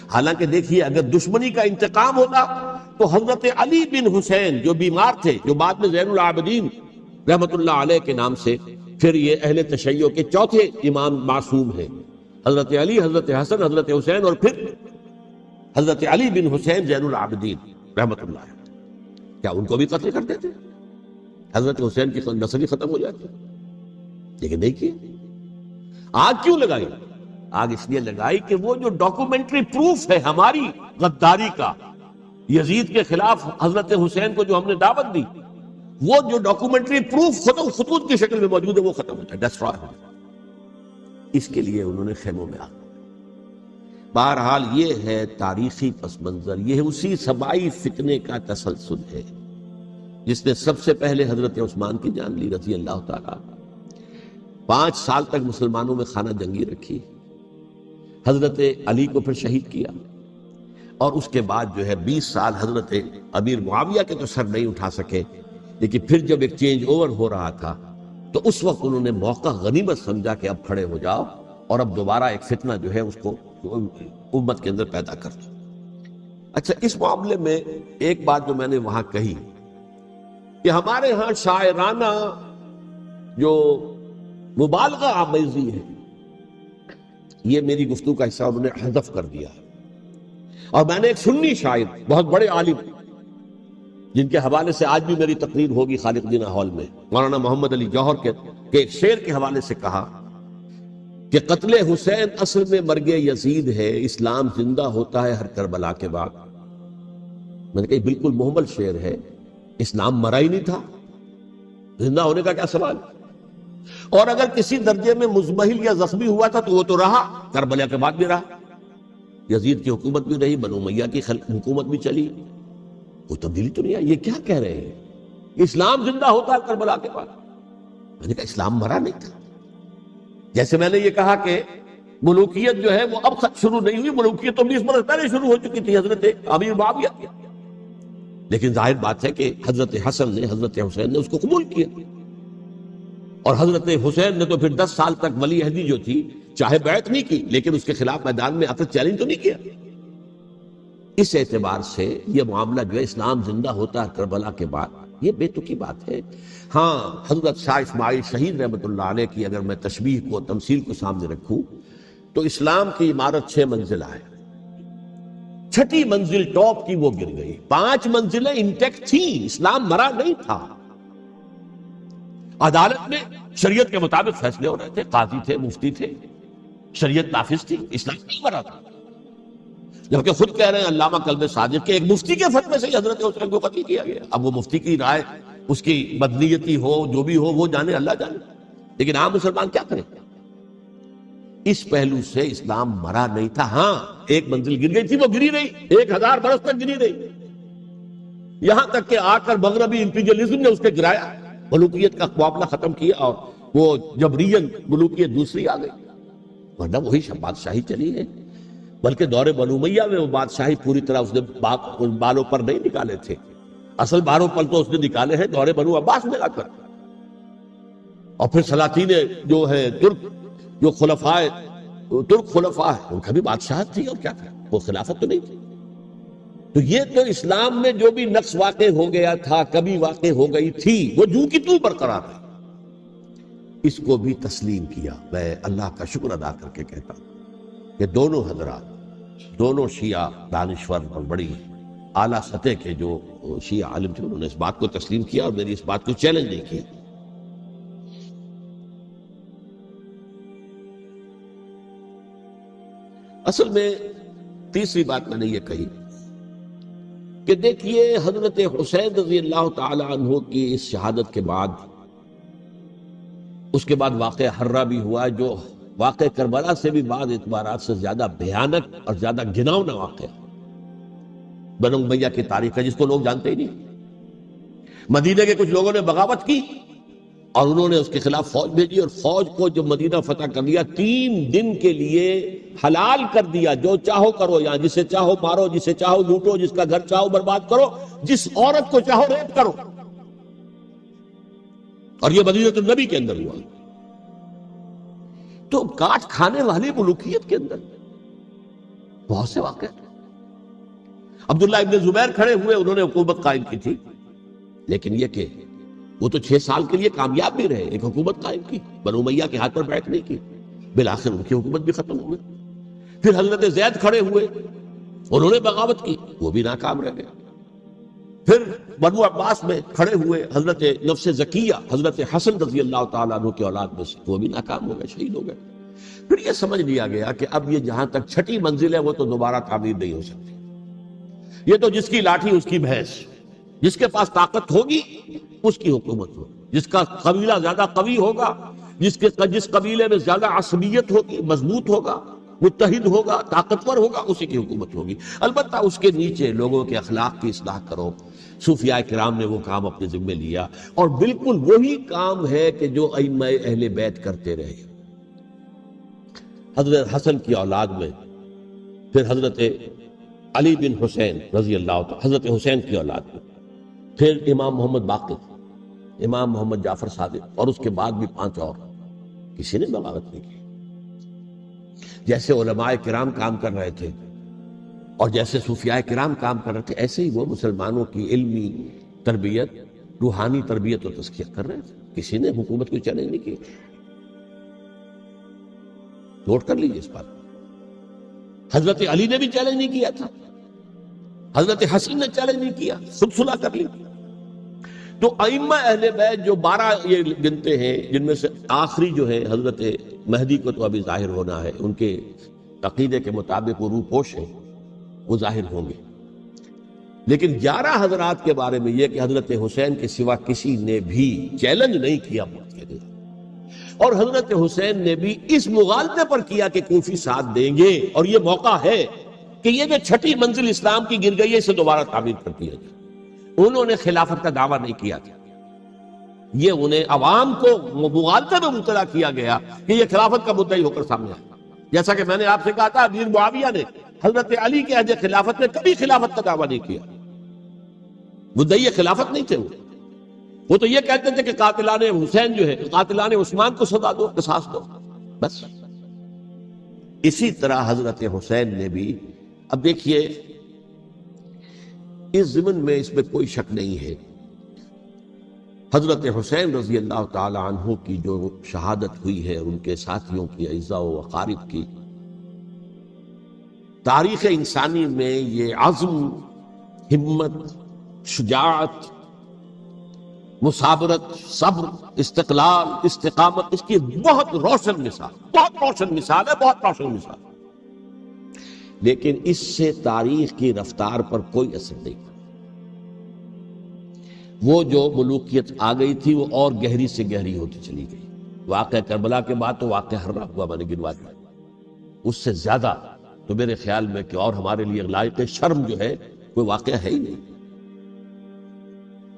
حالانکہ دیکھیے اگر دشمنی کا انتقام ہوتا تو حضرت علی بن حسین جو بیمار تھے، جو بعد میں زین العابدین رحمت اللہ علیہ کے نام سے پھر یہ اہل تشیع کے چوتھے امام معصوم ہیں، حضرت علی، حضرت حسن، حضرت حسین، اور پھر حضرت علی بن حسین زین العابدین رحمت اللہ علیہ، کیا ان کو بھی قتل کرتے تھے؟ حضرت حسین کی نسل ختم ہو جاتی، لیکن نہیں کیے۔ آگ کیوں لگائی؟ آگ اس لیے لگائی کہ وہ جو ڈاکومنٹری پروف ہے ہماری غداری کا، یزید کے خلاف حضرت حسین کو جو ہم نے دعوت دی، وہ جو ڈاکومنٹری پروف خطوط کی شکل میں موجود ہے وہ ختم ہوتا ہے، ڈسٹرائے ہوتا ہے۔ اس کے لیے انہوں نے خیموں میں آگ۔ بہرحال یہ ہے تاریخی پس منظر، یہ اسی سبائی فتنے کا تسلسل ہے جس نے سب سے پہلے حضرت عثمان کی جان لی رضی اللہ تعالیٰ۔ 5 سال تک مسلمانوں میں خانہ جنگی رکھی، حضرت علی کو پھر شہید کیا، اور اس کے بعد جو ہے 20 سال حضرت امیر معاویہ کے تو سر نہیں اٹھا سکے، لیکن پھر جب ایک چینج اوور ہو رہا تھا تو اس وقت انہوں نے موقع غنیمت سمجھا کہ اب کھڑے ہو جاؤ اور اب دوبارہ ایک فتنہ جو ہے اس کو امت کے اندر پیدا کر دو۔ اچھا، اس معاملے میں ایک بات جو میں نے وہاں کہی کہ ہمارے ہاں شاعرانہ جو مبالغہ آمیزی ہے، یہ میری گفتگو کا حصہ انہوں نے حذف کر دیا ہے۔ اور میں نے ایک سنی شاعر، بہت بڑے عالم، جن کے حوالے سے آج بھی میری تقریر ہوگی خالق جناح ہال میں، مولانا محمد علی جوہر کے ایک شعر کے حوالے سے کہا کہ قتل حسین اصل میں مرگ یزید ہے، اسلام زندہ ہوتا ہے ہر کربلا کے بعد۔ میں نے کہا بالکل محمل شعر ہے، اسلام مرا ہی نہیں تھا، زندہ ہونے کا کیا سوال؟ اور اگر کسی درجے میں مزمحل یا زخمی ہوا تھا تو وہ تو رہا، کربلا کے بعد بھی رہا، یزید کی حکومت بھی رہی، بنو امیہ کی حکومت بھی چلی، کوئی تبدیلی تو نہیں آئی۔ یہ کیا کہہ رہے ہیں اسلام زندہ ہوتا ہے کربلا کے بعد؟ میں نے کہا اسلام مرا نہیں تھا۔ جیسے میں نے یہ کہا کہ ملوکیت جو ہے وہ اب شروع نہیں ہوئی، ملوکیت تو 20 برس پہلے شروع ہو چکی تھی حضرت امیر معاویہ کی، لیکن ظاہر بات ہے کہ حضرت حسن نے، حضرت حسین نے اس کو قبول کیا، اور حضرت حسین نے تو پھر 10 سال تک ولی عہدی جو تھی چاہے بیعت نہیں کی لیکن اس کے خلاف میدان میں آ کر چیلنج تو نہیں کیا۔ اس اعتبار سے یہ معاملہ جو ہے اسلام زندہ ہوتا ہے کربلا کے بعد، یہ بے تکی بات ہے۔ ہاں، حضرت شاہ اسماعیل شہید رحمۃ اللہ علیہ کی اگر میں تشبیہ کو، تمثیل کو سامنے رکھوں تو اسلام کی عمارت 6 منزلہ ہے، 6ٹھی منزل ٹاپ کی وہ گر گئی، 5 منزلیں انٹیکٹ تھیں، اسلام مرا نہیں تھا۔ عدالت میں شریعت کے مطابق فیصلے ہو رہے تھے، قاضی تھے، مفتی تھے، شریعت نافذ تھی، اسلام نہیں مرا تھا۔ جبکہ خود کہہ رہے ہیں علامہ کلب صادق کے ایک مفتی کے فتوے سے حضرت حسین کو قتل کیا گیا۔ اب وہ مفتی کی رائے، اس کی بدنیتی ہو، جو بھی ہو، وہ جانے، اللہ جانے، لیکن عام مسلمان کیا کریں؟ اس پہلو سے اسلام مرا نہیں تھا۔ ہاں، ایک منزل گر گئی تھی، وہ گری رہی، 1000 برس تک گری رہی، یہاں تک کہ آ کر مغربی امپیریلزم نے اس کے گرایا، ملوکیت کا معاملہ ختم کیا، اور وہ جبرین ملوکیت دوسری آ گئی، ورنہ وہی بادشاہی چلی ہے۔ بلکہ دور بنو امیہ میں وہ بادشاہی پوری طرح اس نے بالوں پر نہیں نکالے تھے، اصل بالوں پر تو اس نے نکالے ہیں دور بنو عباس میں آ کر، اور پھر سلاطین جو ہے ترک، جو ترک خلفاء ہیں، ان کا بھی بادشاہت تھی، اور کیا تھا، وہ خلافت تو نہیں تھی۔ تو یہ تو اسلام میں جو بھی نقص واقع ہو گیا تھا، کمی واقع ہو گئی تھی، وہ جو کی تو برقرار ہے، اس کو بھی تسلیم کیا۔ میں اللہ کا شکر ادا کر کے کہتا ہوں کہ دونوں حضرات، دونوں شیعہ دانشور اور بڑی اعلیٰ سطح کے جو شیعہ عالم تھے، انہوں نے اس بات کو تسلیم کیا اور میری اس بات کو چیلنج نہیں کیا۔ اصل میں تیسری بات میں نے یہ کہی کہ دیکھیے حضرت حسین رضی اللہ تعالی عنہ کی اس شہادت کے بعد، اس کے بعد واقعہ حرہ بھی ہوا، جو واقع کربلا سے بھی بعض اعتبارات سے زیادہ بھیانک اور زیادہ گھناؤنا واقعہ بنو امیہ کی تاریخ ہے، جس کو لوگ جانتے ہی نہیں۔ مدینہ کے کچھ لوگوں نے بغاوت کی اور انہوں نے اس کے خلاف فوج بھیجی، اور فوج کو جب مدینہ فتح کر لیا، 3 دن کے لیے حلال کر دیا، جو چاہو کرو، یہاں جسے چاہو مارو، جسے چاہو لوٹو، جس کا گھر چاہو برباد کرو، جس عورت کو چاہو ریپ کرو، اور یہ مدینہ النبی کے اندر ہوا۔ تو کاٹ کھانے والی ملوکیت کے اندر بہت سے واقع۔ عبداللہ ابن زبیر کھڑے ہوئے، انہوں نے حکومت قائم کی تھی، لیکن یہ کہ وہ تو 6 سال کے لیے کامیاب بھی رہے، ایک حکومت قائم کی، بنو امیہ کے ہاتھ پر بیعت نہیں کی، بالآخر ان کی حکومت بھی ختم ہو گئی۔ پھر حضرت زید کھڑے ہوئے، انہوں نے بغاوت کی، وہ بھی ناکام رہ گئے۔ پھر بنو عباس میں کھڑے ہوئے حضرت نفس زکیہ، حضرت حسن رضی اللہ تعالیٰ عنہ کی اولاد میں سے، وہ بھی ناکام ہو گئے، شہید ہو گئے۔ پھر یہ سمجھ لیا گیا کہ اب یہ جہاں تک 6ٹھی منزل ہے وہ تو دوبارہ تعمیر نہیں ہو سکتی، یہ تو جس کی لاٹھی اس کی بھینس، جس کے پاس طاقت ہوگی اس کی حکومت ہوگی، جس کا قبیلہ زیادہ قوی ہوگا، جس قبیلے میں زیادہ عصبیت ہوگی، مضبوط ہوگا، متحد ہوگا، طاقتور ہوگا، اسی کی حکومت ہوگی۔ البتہ اس کے نیچے لوگوں کے اخلاق کی اصلاح کرو۔ صوفیاء کرام نے وہ کام اپنے ذمے لیا، اور بالکل وہی کام ہے کہ جو ائمہ اہل بیت کرتے رہے۔ حضرت حسن کی اولاد میں پھر حضرت علی بن حسین رضی اللہ تعالی، حضرت حسین کی اولاد میں پھر امام محمد باقر، امام محمد جعفر صادق، اور اس کے بعد بھی 5 اور، کسی نے بغاوت نہیں کی۔ جیسے علماء کرام کام کر رہے تھے اور جیسے صوفیاء کرام کام کر رہے تھے، ایسے ہی وہ مسلمانوں کی علمی تربیت، روحانی تربیت و تزکیہ کر رہے تھے۔ کسی نے حکومت کو چیلنج نہیں کیا۔ نوٹ کر لیجیے اس بات۔ حضرت علی نے بھی چیلنج نہیں کیا تھا، حضرت حسن نے چیلنج نہیں کیا، خود صلح کر لی۔ تو ائمہ اہل بیت جو 12 یہ گنتے ہیں، جن میں سے آخری جو ہے حضرت مہدی کو تو ابھی ظاہر ہونا ہے، ان کے عقیدے کے مطابق وہ روح پوش ہیں، وہ ظاہر ہوں گے۔ لیکن 11 حضرات کے بارے میں یہ کہ حضرت حسین کے سوا کسی نے بھی چیلنج نہیں کیا موت کے لیے، اور حضرت حسین نے بھی اس مغالطے پر کیا کہ کوفی ساتھ دیں گے، اور یہ موقع ہے کہ یہ جو 6ٹھی منزل اسلام کی گر گئی ہے، اسے دوبارہ تعمیر کر دیا جائے۔ انہوں نے خلافت کا دعویٰ نہیں کیا تھا، یہ انہیں عوام کو مغالطے میں مبتلا کیا گیا کہ یہ خلافت کا مدعی ہو کر سامنے آیا۔ جیسا کہ میں نے آپ سے کہا تھا، امیر معاویہ نے حضرت علی کے عہد خلافت میں کبھی خلافت کا دعویٰ نہیں کیا، مدعی خلافت نہیں تھے وہ تو یہ کہتے تھے کہ قاتلان حسین جو ہے، قاتلان عثمان کو سزا دو، قصاص دو، بس۔ اسی طرح حضرت حسین نے بھی، اب دیکھیے اس ضمن میں اس میں کوئی شک نہیں ہے، حضرت حسین رضی اللہ تعالی عنہ کی جو شہادت ہوئی ہے، ان کے ساتھیوں کی، اعزاء و اقارب کی، تاریخ انسانی میں یہ عزم، ہمت، شجاعت، مثابرت، صبر، استقلال، استقامت، اس کی بہت روشن مثال، بہت روشن مثال ہے، بہت روشن مثال۔ لیکن اس سے تاریخ کی رفتار پر کوئی اثر نہیں پڑا۔ وہ جو ملوکیت آ گئی تھی وہ اور گہری سے گہری ہوتی چلی گئی۔ واقعہ کربلا کے بعد تو واقعہ ہررا ہوا میں نے گنوا دیا، اس سے زیادہ تو میرے خیال میں کہ اور ہمارے لیے لائق شرم جو ہے کوئی واقعہ ہے ہی نہیں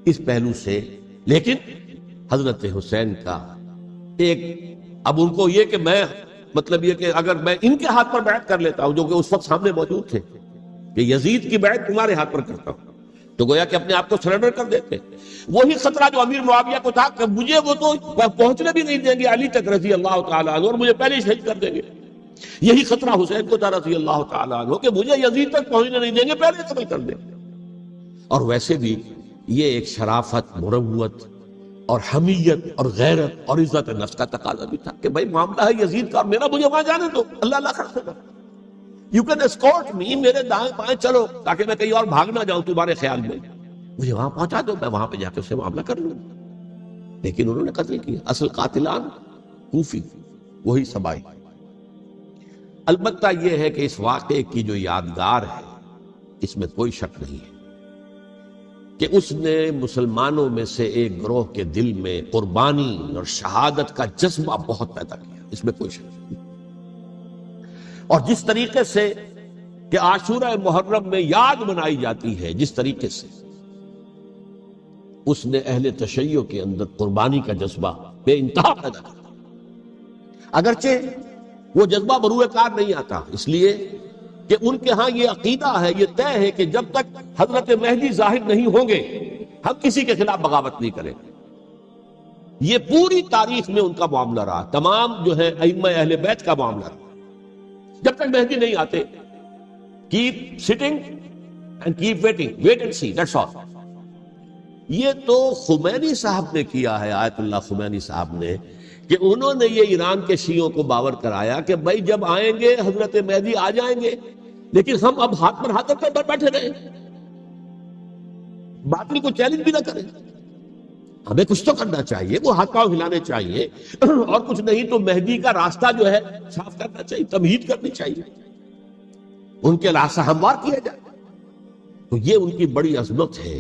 اس پہلو سے۔ لیکن حضرت حسین کا ایک، اب ان کو یہ کہ میں، مطلب یہ کہ اگر میں ان کے ہاتھ پر بیعت کر لیتا ہوں، جو کہ اس وقت سامنے موجود تھے، کہ یزید کی بیعت تمہارے ہاتھ پر کرتا ہوں، تو گویا کہ اپنے آپ کو سرنڈر کر دیتے۔ وہی خطرہ جو امیر معاویہ کو تھا کہ مجھے وہ تو پہنچنے بھی نہیں دیں گے علی تک رضی اللہ تعالیٰ عنہ، اور مجھے پہلے شہید کر دیں گے، یہی خطرہ حسین کو تھا رضی اللہ تعالیٰ عنہ کہ مجھے یزید تک پہنچنے نہیں دیں گے، پہلے قتل کر دیں گے۔ اور ویسے بھی یہ ایک شرافت، مروت اور حمیت اور غیرت اور عزت نفس کا تقاضا بھی تھا کہ بھائی معاملہ ہے یزید کا، میرا مجھے وہاں جانے دو، اللہ اللہ خرچ کرو، یو کین اسکورٹ می، میرے دائیں بائیں چلو تاکہ میں کہیں اور بھاگ نہ جاؤں تمہارے خیال میں، مجھے وہاں پہنچا دو، میں وہاں پہ جا کے اس سے معاملہ کر لوں۔ لیکن انہوں نے قتل کیا، اصل قاتلان کوفی، وہی سبائی۔ البتہ یہ ہے کہ اس واقعے کی جو یادگار ہے اس میں کوئی شک نہیں ہے کہ اس نے مسلمانوں میں سے ایک گروہ کے دل میں قربانی اور شہادت کا جذبہ بہت پیدا کیا، اس میں کوئی شک نہیں۔ اور جس طریقے سے کہ عاشورہ محرم میں یاد منائی جاتی ہے، جس طریقے سے اس نے اہل تشیع کے اندر قربانی کا جذبہ بے انتہا پیدا کیا، اگرچہ وہ جذبہ بروئے کار نہیں آتا، اس لیے کہ ان کے ہاں یہ عقیدہ ہے، یہ طے ہے کہ جب تک حضرت مہدی ظاہر نہیں ہوں گے ہم کسی کے خلاف بغاوت نہیں کریں۔ یہ پوری تاریخ میں ان کا معاملہ رہا، تمام جو ہے ائمہ اہل بیت کا معاملہ رہا، جب تک مہدی نہیں آتے keep sitting and keep waiting, wait and see, that's all۔ یہ تو خمینی صاحب نے کیا ہے، آیت اللہ خمینی صاحب نے، کہ انہوں نے یہ ایران کے شیعوں کو باور کرایا کہ بھائی جب آئیں گے حضرت مہدی آ جائیں گے، لیکن ہم اب ہاتھ پر ہاتھ رکھ کر بیٹھے رہیں، باطل کو چیلنج بھی نہ کریں، ہمیں کچھ تو کرنا چاہیے، وہ ہاتھ پاؤں ہلانے چاہیے، اور کچھ نہیں تو مہدی کا راستہ جو ہے صاف کرنا چاہیے، تمہید کرنی چاہیے، ان کے راستہ ہموار کیا جائے۔ تو یہ ان کی بڑی عظمت ہے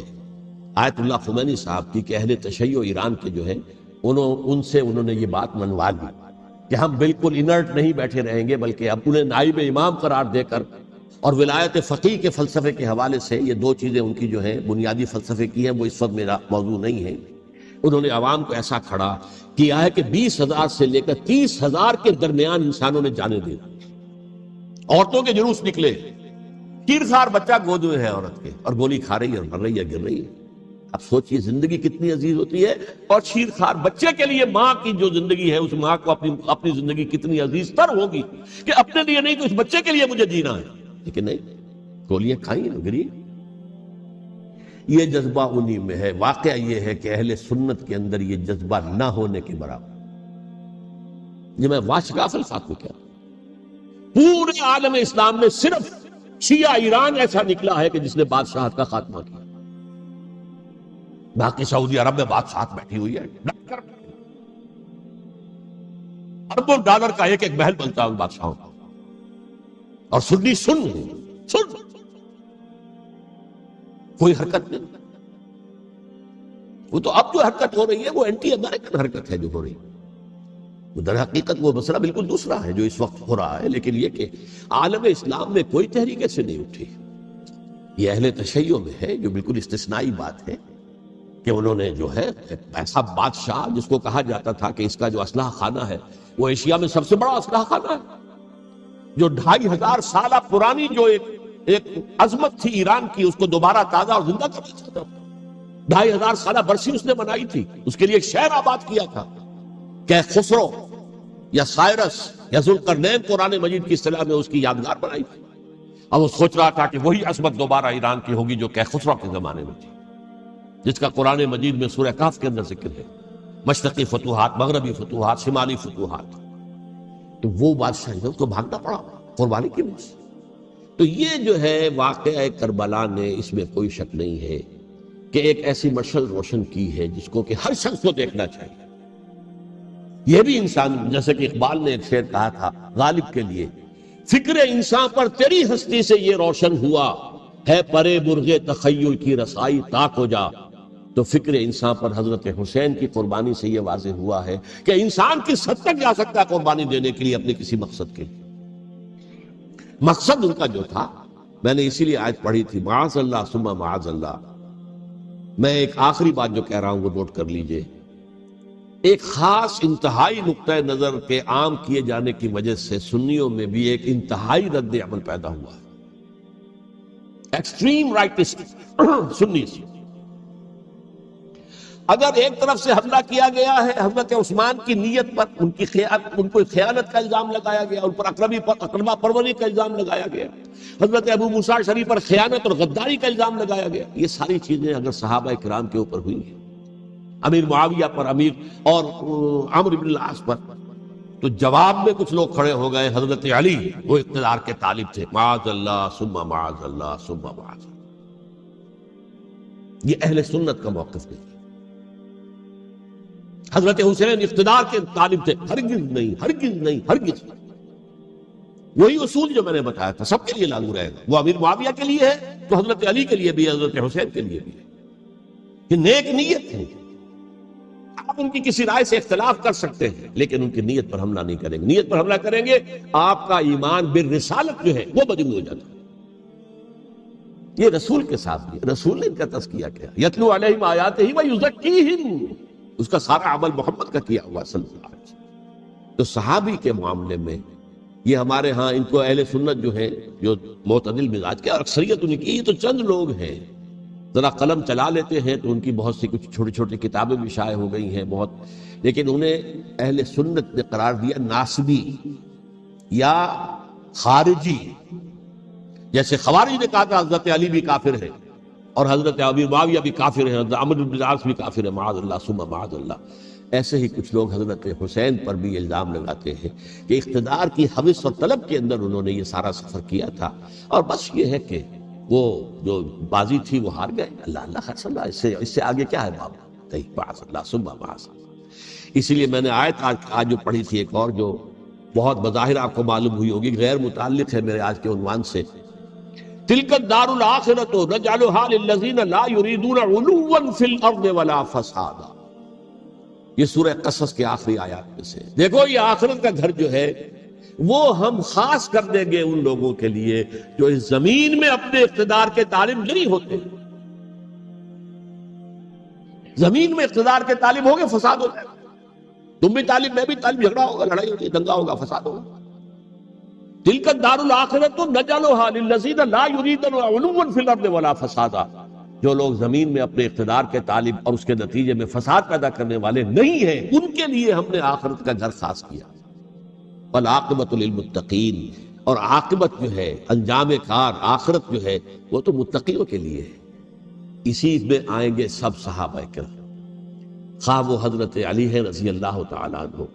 آیت اللہ خمینی صاحب کی کہ اہل تشیع ایران کے جو ہے انہوں نے یہ بات منوا لی کہ ہم بالکل انرٹ نہیں بیٹھے رہیں گے، بلکہ اب انہیں نائب امام قرار دے کر اور ولایت فقیہ کے فلسفے کے حوالے سے، یہ دو چیزیں ان کی جو ہیں بنیادی فلسفے کی ہیں، وہ اس وقت میرا موضوع نہیں ہے، انہوں نے عوام کو ایسا کھڑا کیا ہے کہ 20,000 سے لے کر 30,000 کے درمیان انسانوں نے جانے دی، عورتوں کے جلوس نکلے، چیرخوار بچہ گود میں ہے عورت کے اور گولی کھا رہی ہے اور مر رہی ہے، گر رہی ہے۔ اب سوچئے زندگی کتنی عزیز ہوتی ہے، اور چیرخوار بچے کے لیے ماں کی جو زندگی ہے، اس ماں کو اپنی زندگی کتنی عزیز تر ہوگی کہ اپنے لیے نہیں تو اس بچے کے لیے مجھے جینا ہے، لیکن نہیں، گولیاں کھائیں گری۔ یہ جذبہ انہی میں ہے۔ واقعہ یہ ہے کہ اہل سنت کے اندر یہ جذبہ نہ ہونے کے برابر، یہ میں واشگاف الفاظ میں کیا، پورے عالم اسلام میں صرف شیعہ ایران ایسا نکلا ہے کہ جس نے بادشاہت کا خاتمہ کیا، باقی سعودی عرب میں بادشاہت بیٹھی ہوئی ہے، اربوں ڈالر کا ایک ایک محل بنتا ہے ان بادشاہوں کا، اور سنی سن کوئی حرکت نہیں۔ وہ تو اب جو حرکت ہو رہی ہے وہ اینٹی امریکن حرکت ہے جو ہو رہی ہے، در حقیقت وہ مسئلہ بالکل دوسرا ہے جو اس وقت ہو رہا ہے، لیکن یہ کہ عالم اسلام میں کوئی تحریک ایسے نہیں اٹھی۔ یہ اہل تشیع میں ہے جو بالکل استثنائی بات ہے کہ انہوں نے جو ہے ایسا بادشاہ جس کو کہا جاتا تھا کہ اس کا جو اسلحہ خانہ ہے وہ ایشیا میں سب سے بڑا اسلحہ خانہ ہے، جو 2500 سالہ پرانی جو ایک عظمت تھی ایران کی، اس کو دوبارہ تازہ اور زندہ کرنا چاہتا تھا۔ 2500 سالہ برسی اس نے منائی تھی، اس کے لیے ایک شہر آباد کیا تھا کہ خسرو یا سائرس یا ذوالقرنین قرآن مجید کی اصطلاح میں اس کی یادگار بنائی تھی، اور وہ سوچ رہا تھا کہ وہی عظمت دوبارہ ایران کی ہوگی جو کہ خسرو کے زمانے میں تھی، جس کا قرآن مجید میں سورہ کہف کے اندر ذکر ہے، مشرقی فتوحات، مغربی فتوحات، شمالی فتوحات۔ تو وہ بادشاہ جو اس کو بھاگنا پڑا قربانی کی وجہ سے۔ تو یہ جو ہے واقعہ کربلا نے، اس میں کوئی شک نہیں ہے کہ ایک ایسی مشعل روشن کی ہے جس کو کہ ہر شخص کو دیکھنا چاہیے۔ یہ بھی انسان، جیسے کہ اقبال نے ایک شعر کہا تھا غالب کے لیے، فکر انسان پر تیری ہستی سے یہ روشن ہوا ہے، پرے مرغ تخیل کی رسائی تاک ہو جا۔ تو فکر انسان پر حضرت حسین کی قربانی سے یہ واضح ہوا ہے کہ انسان کس حد تک جا سکتا ہے قربانی دینے کے لیے اپنے کسی مقصد کے لیے۔ مقصد ان کا جو تھا، میں نے اسی لیے آیت پڑھی تھی، معاذ اللہ ثم معاذ اللہ۔ میں ایک آخری بات جو کہہ رہا ہوں وہ نوٹ کر لیجئے، ایک خاص انتہائی نقطہ نظر کے عام کیے جانے کی وجہ سے سنیوں میں بھی ایک انتہائی رد عمل پیدا ہوا ہے، ایکسٹریم رائٹسٹ سنی سے۔ اگر ایک طرف سے حملہ کیا گیا ہے حضرت عثمان کی نیت پر، ان کو خیانت کا الزام لگایا گیا، ان پر اقربا پروری کا الزام لگایا گیا، حضرت ابو موسیٰ شریف پر خیانت اور غداری کا الزام لگایا گیا، یہ ساری چیزیں اگر صحابہ کرام کے اوپر ہوئی ہیں، امیر معاویہ پر، امیر اور عمرو بن العاص پر، تو جواب میں کچھ لوگ کھڑے ہو گئے، حضرت علی وہ اقتدار کے طالب تھے، معاذ اللہ ثم معاذ اللہ ثم معاذ اللہ۔ یہ اہل سنت کا موقف نہیں۔ حضرت حسین اقتدار کے طالب تھے، ہرگز نہیں، ہرگز نہیں، ہرگز نہیں۔ وہی اصول جو میں نے بتایا تھا سب کے لیے لاگو رہے گا، وہ امیر معاویہ کے لیے ہے تو حضرت علی کے لیے بھی، حضرت حسین کے لیے بھی ہے۔ کہ نیک نیت ہے، آپ ان کی کسی رائے سے اختلاف کر سکتے ہیں لیکن ان کی نیت پر حملہ نہیں کریں گے۔ نیت پر حملہ کریں گے آپ کا ایمان بالرسالت جو ہے وہ مجروح ہو جاتا ہے۔ یہ رسول کے ساتھ بھی، رسول نے ان کا تزکیہ کیا، یتلو علیہم آیاتہ ویزکیہم، اس کا سارا عمل محمد کا کیا ہوا صلی اللہ علیہ وسلم۔ تو صحابی کے معاملے میں یہ ہمارے ہاں ان کو اہل سنت جو ہے جو معتدل مزاج کے، اور اکثریت ان کی، یہ تو چند لوگ ہیں، ذرا قلم چلا لیتے ہیں تو ان کی بہت سی کچھ چھوٹی چھوٹی کتابیں بھی شائع ہو گئی ہیں بہت، لیکن انہیں اہل سنت نے قرار دیا ناسبی یا خارجی۔ جیسے خوارج نے کہا تھا حضرت علی بھی کافر ہے اور حضرت ابی معاویہ بھی کافر ہے، حضرت عمرو بن العاص بھی کافر ہے، معاذ اللہ ثم معاذ اللہ۔ ایسے ہی کچھ لوگ حضرت حسین پر بھی الزام لگاتے ہیں کہ اقتدار کی حوث اور طلب کے اندر انہوں نے یہ سارا سفر کیا تھا، اور بس یہ ہے کہ وہ جو بازی تھی وہ ہار گئے۔ اللہ اللہ خیر صلی اللہ، اس سے آگے کیا ہے بابا، معاذ اللہ ثم معاذ اللہ۔ اسی لیے میں نے آیت آج جو پڑھی تھی ایک اور جو بہت بظاہر آپ کو معلوم ہوئی ہوگی، غیر متعلق ہے میرے آج کے عنوان سے، تلک الدار الآخرۃ نجعلها للذین لا یریدون علوا فی الارض ولا فسادا. یہ سورہ قصص کے آخری آیات میں سے. دیکھو یہ آخرت کا گھر جو ہے وہ ہم خاص کر دیں گے ان لوگوں کے لیے جو اس زمین میں اپنے اقتدار کے طالب نہیں ہوتے. زمین میں اقتدار کے طالب ہوگے فساد ہو جائے گا. تم بھی طالب میں بھی طالب، جھگڑا ہوگا، لڑائی ہوگی، دنگا ہوگا، فساد ہوگا. تلک الدار الآخرۃ نجعلها للذین لا یریدون علوا فی الارض ولا فسادا. جو لوگ زمین میں اپنے اقتدار کے طالب اور اس کے نتیجے میں فساد پیدا کرنے والے نہیں ہیں، ان کے لیے ہم نے آخرت کا گھر خاص کیا. والعاقبۃ للمتقین، اور عاقبت جو ہے، انجام کار، آخرت جو ہے وہ تو متقیوں کے لیے ہے. اسی میں آئیں گے سب صحابہ کرام، خواہ وہ حضرت علی ہے رضی اللہ تعالیٰ عنہ،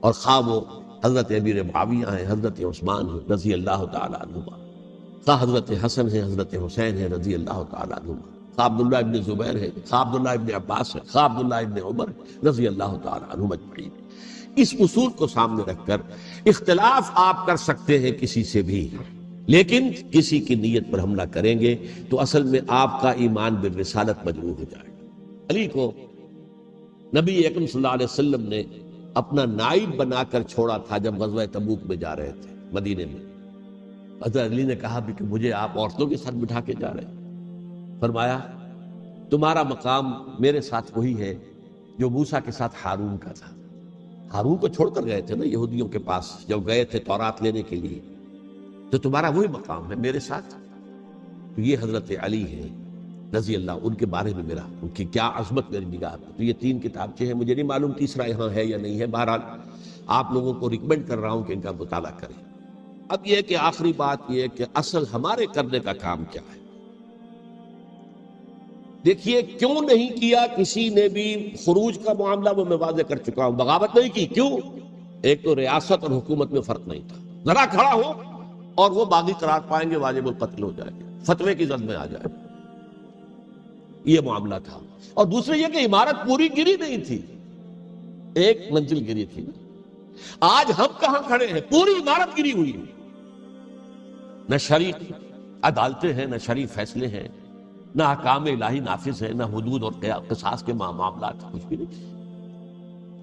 اور خواہ وہ حضرت امیر معاویہ ہیں، حضرت عثمان ہیں رضی اللہ تعالیٰ عنہ، خواہ حضرت حسن ہیں، حضرت حسین ہیں رضی اللہ تعالیٰ عنہ، خواہ عبداللہ ابن زبیر ہے، خواہ عبداللہ ابن عباس ہے، خواہ عبداللہ ابن عمر رضی اللہ تعالیٰ عنہ اجمعین. اس اصول کو سامنے رکھ کر اختلاف آپ کر سکتے ہیں کسی سے بھی، لیکن کسی کی نیت پر حملہ کریں گے تو اصل میں آپ کا ایمان بالرسالت مجروح ہو جائے گا. علی کو نبی اکرم صلی اللہ علیہ وسلم نے اپنا نائب بنا کر چھوڑا تھا جب غزوہ تبوک میں جا رہے تھے مدینے میں. حضرت علی نے کہا بھی کہ مجھے آپ عورتوں کے ساتھ بٹھا کے جا رہے ہیں. فرمایا تمہارا مقام میرے ساتھ وہی ہے جو موسیٰ کے ساتھ ہارون کا تھا. ہارون کو چھوڑ کر گئے تھے نا یہودیوں کے پاس جب گئے تھے تورات لینے کے لیے، تو تمہارا وہی مقام ہے میرے ساتھ. تو یہ حضرت علی ہے رضی اللہ، ان کے بارے میں میرا، ان کی کیا عظمت میری نگاہ میں. تو یہ 3 کتابچے ہیں، مجھے نہیں معلوم تیسرا یہاں ہے یا نہیں ہے. بہرحال آپ لوگوں کو ریکمینڈ کر رہا ہوں کہ ان کا مطالعہ کریں. اب یہ کہ آخری بات یہ کہ اصل ہمارے کرنے کا کام کیا ہے. دیکھیے کیوں نہیں کیا کسی نے بھی خروج کا معاملہ، وہ میں واضح کر چکا ہوں. بغاوت نہیں کی، کیوں؟ ایک تو ریاست اور حکومت میں فرق نہیں تھا. ذرا کھڑا ہو اور وہ باغی قرار پائیں گے، واجب القتل ہو جائے گا، فتوے کی زد میں آ جائے. یہ معاملہ تھا. اور دوسرے یہ کہ عمارت پوری گری نہیں تھی، ایک منزل گری تھی. آج ہم کہاں کھڑے ہیں؟ پوری عمارت گری ہوئی ہے. نہ شرعی عدالتیں ہیں، نہ شرعی فیصلے ہیں، نہ احکام الہی نافذ ہے، نہ حدود اور قصاص کے معاملات، کچھ بھی نہیں.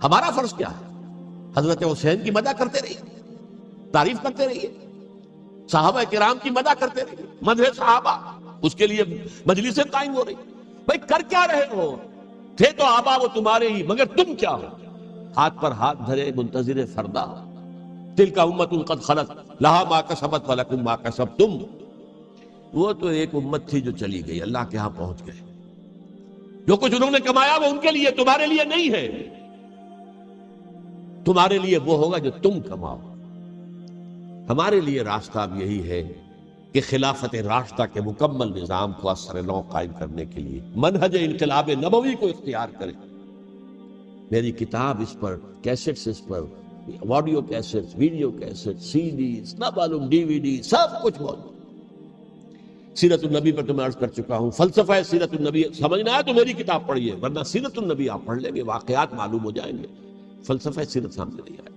ہمارا فرض کیا ہے؟ حضرت حسین کی مدح کرتے رہیے، تعریف کرتے رہیے، صحابہ کرام کی مدح کرتے رہیے، مدح صحابہ، اس کے لیے مجلسیں قائم ہو رہی. بھائی کر کیا رہے ہو؟ تھے تو آبا وہ تمہارے ہی، مگر تم کیا ہو؟ ہاتھ پر ہاتھ دھرے منتظر فردا. تلک امۃ قد خلت لہا ما کسبت ولکم ما کسبتم. وہ تو ایک امت تھی جو چلی گئی، اللہ کے ہاں پہنچ گئے. جو کچھ انہوں نے کمایا وہ ان کے لیے، تمہارے لیے نہیں ہے. تمہارے لیے وہ ہوگا جو تم کماؤ. ہمارے لیے راستہ اب یہی ہے کہ خلافت راشدہ کے مکمل نظام کو اثر نو قائم کرنے کے لیے منہج انقلاب نبوی کو اختیار کریں. میری کتاب اس پر، کیسٹس اس پر، آڈیو کیسٹس، ویڈیو کیسٹس، سی ڈیز، نہ معلوم ڈی وی ڈی، سب کچھ موجود. سیرت النبی پر تو میں عرض کر چکا ہوں. فلسفہ سیرت النبی سمجھنا ہے تو میری کتاب پڑھیے، ورنہ سیرت النبی آپ پڑھ لیں گے، واقعات معلوم ہو جائیں گے، فلسفہ سیرت سامنے نہیں آئے.